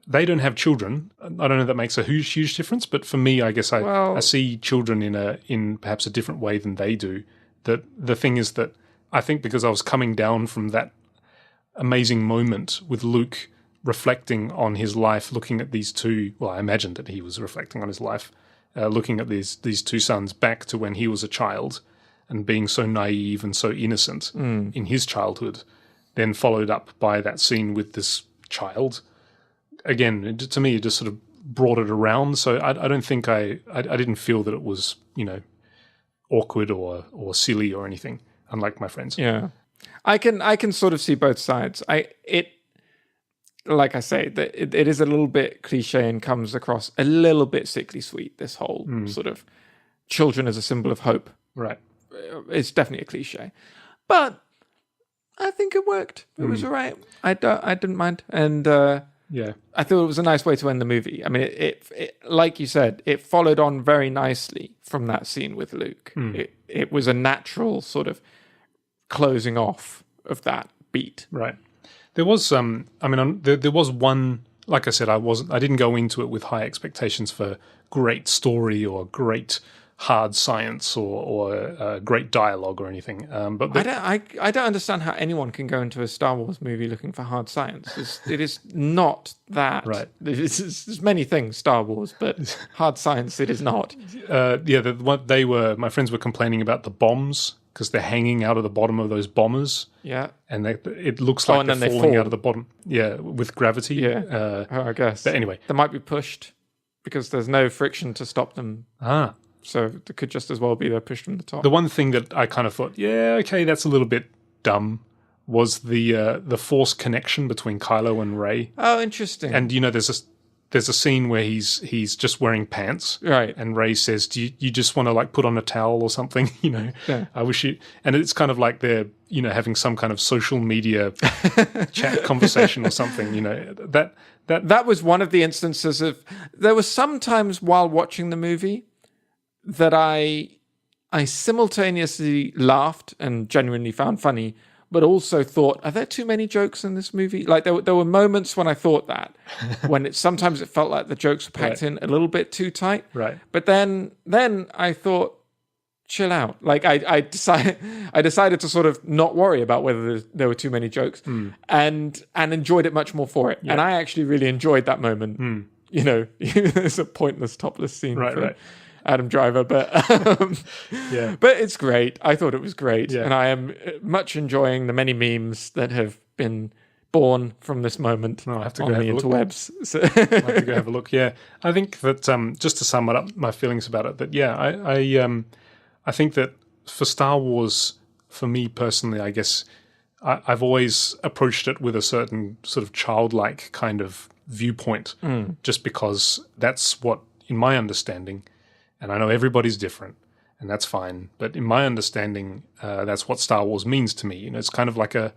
[SPEAKER 2] they don't have children. I don't know if that makes a huge difference, but for me, I guess I see children in perhaps a different way than they do. That the thing is that I think because I was coming down from that amazing moment with Luke reflecting on his life, looking at these two. Well, I imagined that he was reflecting on his life looking at these two sons back to when he was a child and being so naive and so innocent in his childhood, then followed up by that scene with this child. Again, to me, it just sort of brought it around. So I don't think I didn't feel that it was, awkward or silly or anything, unlike my friends.
[SPEAKER 1] Yeah. I can sort of see both sides. Like I say, it is a little bit cliche and comes across a little bit sickly sweet, this whole sort of children as a symbol of hope.
[SPEAKER 2] Right.
[SPEAKER 1] It's definitely a cliche. But I think it worked. It was all right. I didn't mind. And I thought it was a nice way to end the movie. I mean, it like you said, it followed on very nicely from that scene with Luke. It was a natural sort of closing off of that beat.
[SPEAKER 2] Right. There was there was one, like I said, I didn't go into it with high expectations for great story or great hard science or great dialogue or anything. But
[SPEAKER 1] I don't understand how anyone can go into a Star Wars movie looking for hard science. It is not that.
[SPEAKER 2] Right.
[SPEAKER 1] There's many things Star Wars, but hard science it is not.
[SPEAKER 2] My friends were complaining about the bombs because they're hanging out of the bottom of those bombers.
[SPEAKER 1] Yeah.
[SPEAKER 2] And it looks like they're falling out of the bottom. Yeah, with gravity.
[SPEAKER 1] Yeah. I guess.
[SPEAKER 2] But anyway.
[SPEAKER 1] They might be pushed because there's no friction to stop them. So it could just as well be they're pushed from the top.
[SPEAKER 2] The one thing that I kind of thought, that's a little bit dumb, was the Force connection between Kylo and Rey.
[SPEAKER 1] Oh, interesting.
[SPEAKER 2] And there's a scene where he's just wearing pants,
[SPEAKER 1] right?
[SPEAKER 2] And Rey says, "Do you just want to like put on a towel or something?"
[SPEAKER 1] Yeah.
[SPEAKER 2] I wish you. And it's kind of like they're having some kind of social media chat conversation or something. That
[SPEAKER 1] was one of the instances of. There were some times while watching the movie that I simultaneously laughed and genuinely found funny, but also thought, are there too many jokes in this movie? Like there were moments when I thought that, when sometimes it felt like the jokes were packed in a little bit too tight.
[SPEAKER 2] Right.
[SPEAKER 1] But then I thought, chill out. Like I decided to sort of not worry about whether there were too many jokes, and enjoyed it much more for it. Yeah. And I actually really enjoyed that moment. There's a pointless topless scene.
[SPEAKER 2] Right.
[SPEAKER 1] Adam Driver, but but it's great. I thought it was great, and I am much enjoying the many memes that have been born from this moment
[SPEAKER 2] I have to
[SPEAKER 1] on
[SPEAKER 2] go
[SPEAKER 1] the
[SPEAKER 2] have a
[SPEAKER 1] interwebs.
[SPEAKER 2] So. I have to go have a look. Yeah, I think that just to sum it up, my feelings about it. That I think that for Star Wars, for me personally, I guess I've always approached it with a certain sort of childlike kind of viewpoint, just because that's what, in my understanding. And I know everybody's different, and that's fine. But in my understanding, that's what Star Wars means to me. It's kind of like like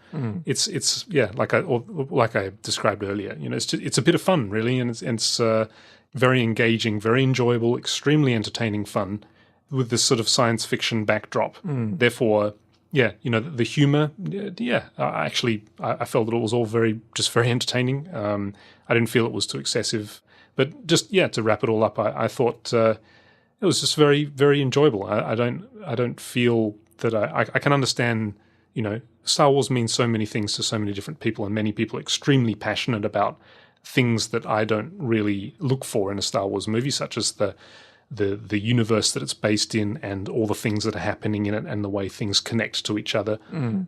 [SPEAKER 2] I described earlier. It's a bit of fun, really, and it's very engaging, very enjoyable, extremely entertaining fun with this sort of science fiction backdrop. Therefore, the humor. I felt that it was all very entertaining. I didn't feel it was too excessive, but just to wrap it all up, I thought. It was just very, very enjoyable. I don't feel that I can understand. Star Wars means so many things to so many different people, and many people are extremely passionate about things that I don't really look for in a Star Wars movie, such as the universe that it's based in and all the things that are happening in it and the way things connect to each other.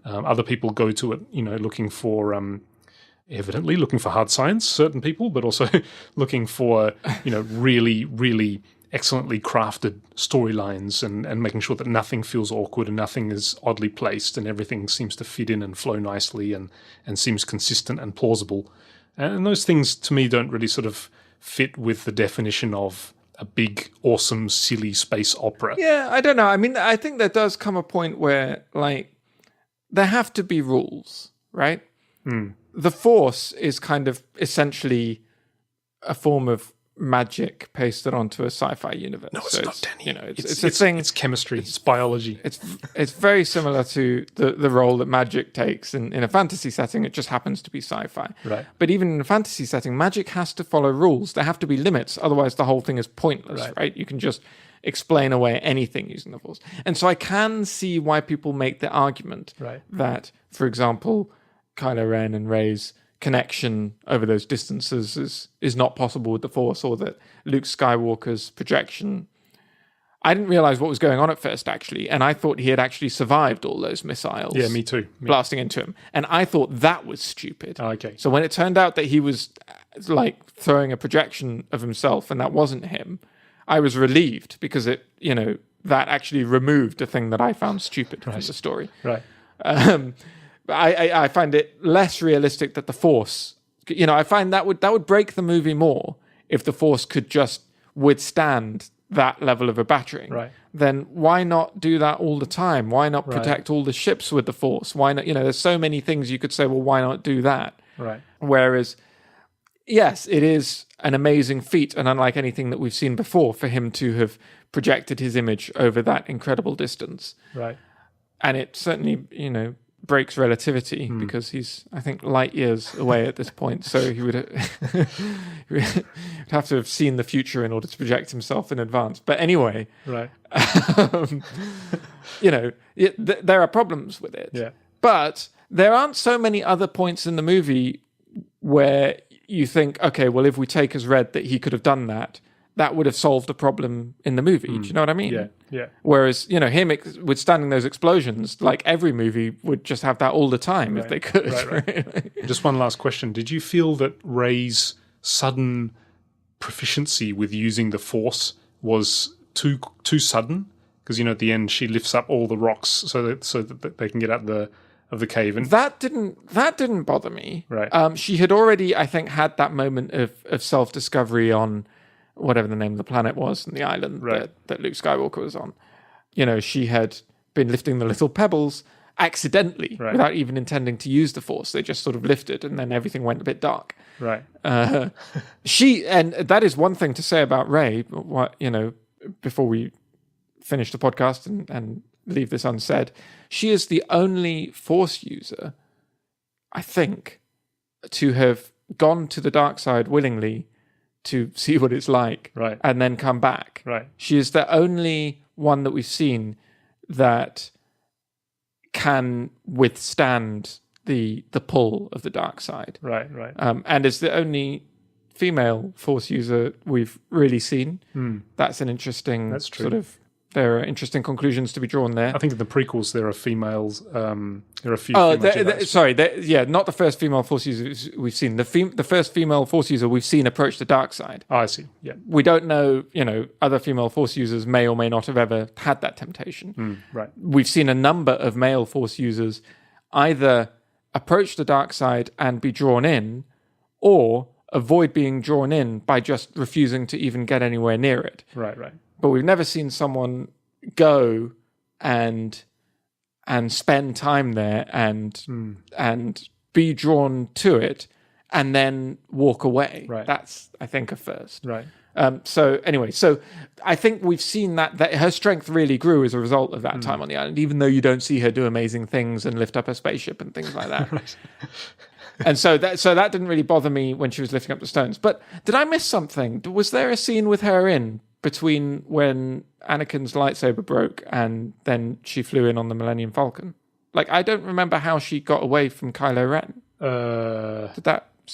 [SPEAKER 2] Other people go to it, looking for evidently looking for hard science. Certain people, but also looking for really, really excellently crafted storylines and making sure that nothing feels awkward and nothing is oddly placed and everything seems to fit in and flow nicely and seems consistent and plausible. And those things, to me, don't really sort of fit with the definition of a big, awesome, silly space opera.
[SPEAKER 1] Yeah, I don't know. I mean, I think there does come a point where, like, there have to be rules, right? The Force is kind of essentially a form of magic pasted onto a sci-fi universe.
[SPEAKER 2] No, it's not, Danny.
[SPEAKER 1] It's a thing.
[SPEAKER 2] It's chemistry. It's biology.
[SPEAKER 1] It's very similar to the role that magic takes in a fantasy setting. It just happens to be sci-fi.
[SPEAKER 2] Right.
[SPEAKER 1] But even in a fantasy setting, magic has to follow rules. There have to be limits. Otherwise, the whole thing is pointless, right? You can just explain away anything using the Force. And so I can see why people make the argument that, for example, Kylo Ren and Rey's connection over those distances is not possible with the Force, or that Luke Skywalker's projection I didn't realize what was going on at first, actually, and I thought he had actually survived all those missiles.
[SPEAKER 2] Yeah, me too.
[SPEAKER 1] Blasting into him, and I thought that was stupid.
[SPEAKER 2] Okay.
[SPEAKER 1] So when it turned out that he was like throwing a projection of himself, and that wasn't him, I was relieved because it, that actually removed a thing that I found stupid from the story.
[SPEAKER 2] Right.
[SPEAKER 1] I find it less realistic that the Force, I find that would break the movie more if the Force could just withstand that level of a battering.
[SPEAKER 2] Right.
[SPEAKER 1] Then why not do that all the time? Why not protect all the ships with the Force? Why not? There's so many things you could say, well, why not do that?
[SPEAKER 2] Right.
[SPEAKER 1] Whereas, yes, it is an amazing feat, and unlike anything that we've seen before, for him to have projected his image over that incredible distance.
[SPEAKER 2] Right.
[SPEAKER 1] And it certainly, breaks relativity because he's, I think, light years away at this point. So he would have to have seen the future in order to project himself in advance. But anyway,
[SPEAKER 2] right.
[SPEAKER 1] There are problems with it.
[SPEAKER 2] Yeah.
[SPEAKER 1] But there aren't so many other points in the movie where you think, okay, well, if we take as read that he could have done that, that would have solved a problem in the movie. Do you know what I mean?
[SPEAKER 2] Yeah, yeah.
[SPEAKER 1] Whereas, him withstanding those explosions, like every movie would just have that all the time if they could.
[SPEAKER 2] Right. Just one last question. Did you feel that Rey's sudden proficiency with using the Force was too sudden? Because, at the end, she lifts up all the rocks so that they can get out of the cave. And
[SPEAKER 1] that didn't bother me.
[SPEAKER 2] Right.
[SPEAKER 1] She had already, I think, had that moment of self-discovery on whatever the name of the planet was and the island that Luke Skywalker was on. She had been lifting the little pebbles accidentally without even intending to use the Force. They just sort of lifted and then everything went a bit dark.
[SPEAKER 2] Right.
[SPEAKER 1] And that is one thing to say about Rey, before we finish the podcast and leave this unsaid. She is the only Force user, I think, to have gone to the dark side willingly to see what it's like, and then come back.
[SPEAKER 2] Right.
[SPEAKER 1] She is the only one that we've seen that can withstand the pull of the dark side.
[SPEAKER 2] Right.
[SPEAKER 1] And is the only female Force user we've really seen. That's an interesting sort of. There are interesting conclusions to be drawn there.
[SPEAKER 2] I think in the prequels there are females. There are a few.
[SPEAKER 1] Sorry, not the first female Force user we've seen. The first female Force user we've seen approach the dark side.
[SPEAKER 2] Oh, I see. Yeah.
[SPEAKER 1] We don't know. Other female Force users may or may not have ever had that temptation.
[SPEAKER 2] Right.
[SPEAKER 1] We've seen a number of male Force users either approach the dark side and be drawn in, or avoid being drawn in by just refusing to even get anywhere near it.
[SPEAKER 2] Right.
[SPEAKER 1] But we've never seen someone go and spend time there and be drawn to it and then walk away.
[SPEAKER 2] Right.
[SPEAKER 1] That's, I think, a first.
[SPEAKER 2] Right.
[SPEAKER 1] So I think we've seen that her strength really grew as a result of that time on the island, even though you don't see her do amazing things and lift up a spaceship and things like that.
[SPEAKER 2] Right.
[SPEAKER 1] And so that didn't really bother me when she was lifting up the stones. But did I miss something? Was there a scene with her in between when Anakin's lightsaber broke and then she flew in on the Millennium Falcon? Like, I don't remember how she got away from Kylo Ren. Was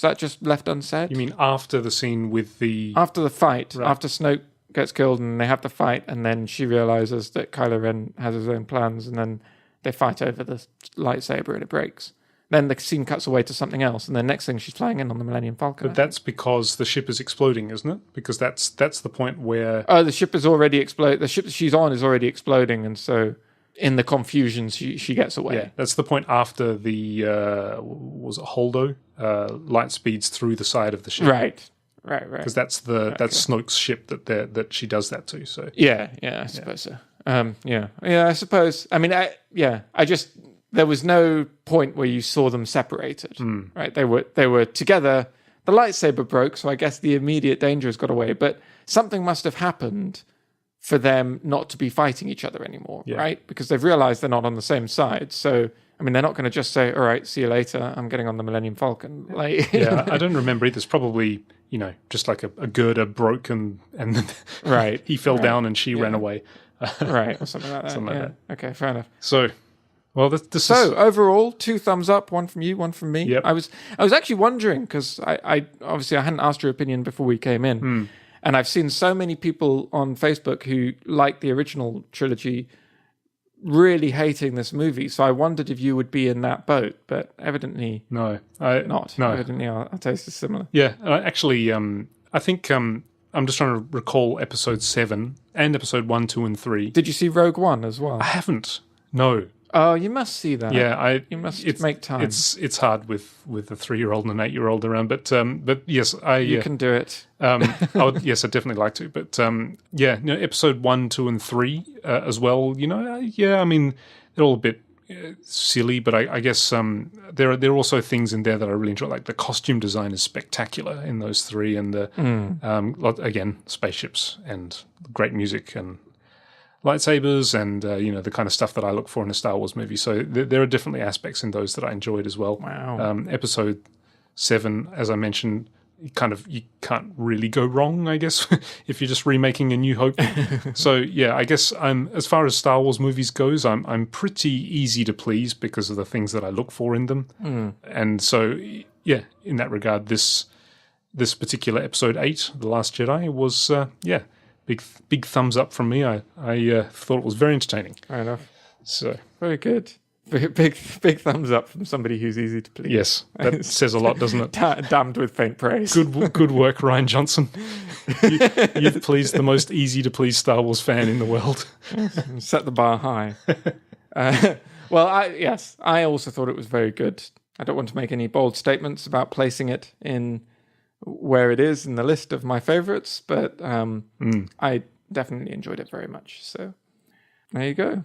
[SPEAKER 1] that just left unsaid?
[SPEAKER 2] You mean after the scene with the...
[SPEAKER 1] After the fight, after Snoke gets killed and they have the fight, and then she realizes that Kylo Ren has his own plans, and then they fight over the lightsaber and it breaks. Then the scene cuts away to something else, and then next thing she's flying in on the Millennium Falcon.
[SPEAKER 2] But that's because the ship is exploding, isn't it? Because that's the point where...
[SPEAKER 1] Oh, the ship is already exploding. The ship that she's on is already exploding, and so in the confusion, she gets away.
[SPEAKER 2] Yeah, that's the point after the, was it Holdo? Light speeds through the side of the ship.
[SPEAKER 1] Right.
[SPEAKER 2] Because that's Snoke's ship that she does that to. So
[SPEAKER 1] yeah, I suppose so. I suppose. I mean, there was no point where you saw them separated, right? They were together. The lightsaber broke, so I guess the immediate danger has got away. But something must have happened for them not to be fighting each other anymore, right? Because they've realized they're not on the same side. So, I mean, they're not going to just say, all right, see you later, I'm getting on the Millennium Falcon. Like,
[SPEAKER 2] I don't remember either. It's probably, just like a girder broke and
[SPEAKER 1] right.
[SPEAKER 2] he fell down and she ran away.
[SPEAKER 1] Right, or something like that. Something like that. Okay, fair enough.
[SPEAKER 2] So... Well,
[SPEAKER 1] overall, 2 thumbs up, 1 from you, 1 from me.
[SPEAKER 2] Yep.
[SPEAKER 1] I was actually wondering, because I obviously I hadn't asked your opinion before we came in, And I've seen so many people on Facebook who like the original trilogy really hating this movie. So I wondered if you would be in that boat, but evidently not.
[SPEAKER 2] No.
[SPEAKER 1] Evidently our taste is similar.
[SPEAKER 2] Yeah, actually, I think I'm just trying to recall episode 7 and episode 1, 2, and 3.
[SPEAKER 1] Did you see Rogue One as well?
[SPEAKER 2] I haven't. No.
[SPEAKER 1] Oh, you must see that.
[SPEAKER 2] Yeah,
[SPEAKER 1] you must make time.
[SPEAKER 2] It's hard with a 3-year-old and an 8-year-old around, but yes,
[SPEAKER 1] you can do it.
[SPEAKER 2] Yes, I'd definitely like to, but episode 1, 2, and 3 as well. I mean, they're all a bit silly, but I guess there are also things in there that I really enjoy. Like the costume design is spectacular in those 3, and the again, spaceships and great music and lightsabers and the kind of stuff that I look for in a Star Wars movie. So there are definitely aspects in those that I enjoyed as well.
[SPEAKER 1] Wow.
[SPEAKER 2] Episode 7, as I mentioned, you can't really go wrong, I guess, if you're just remaking A New Hope. So yeah, I guess as far as Star Wars movies goes, I'm pretty easy to please because of the things that I look for in them. And so yeah, in that regard, this particular episode 8, The Last Jedi, was big thumbs up from me. I thought it was very entertaining.
[SPEAKER 1] Fair enough.
[SPEAKER 2] So
[SPEAKER 1] very good. Big thumbs up from somebody who's easy to please.
[SPEAKER 2] Yes, that says a lot, doesn't it?
[SPEAKER 1] Damned with faint praise.
[SPEAKER 2] Good work, Ryan Johnson. You've pleased the most easy to please Star Wars fan in the world.
[SPEAKER 1] Set the bar high. Well, I also thought it was very good. I don't want to make any bold statements about placing it in where it is in the list of my favorites, but I definitely enjoyed it very much. So there you go.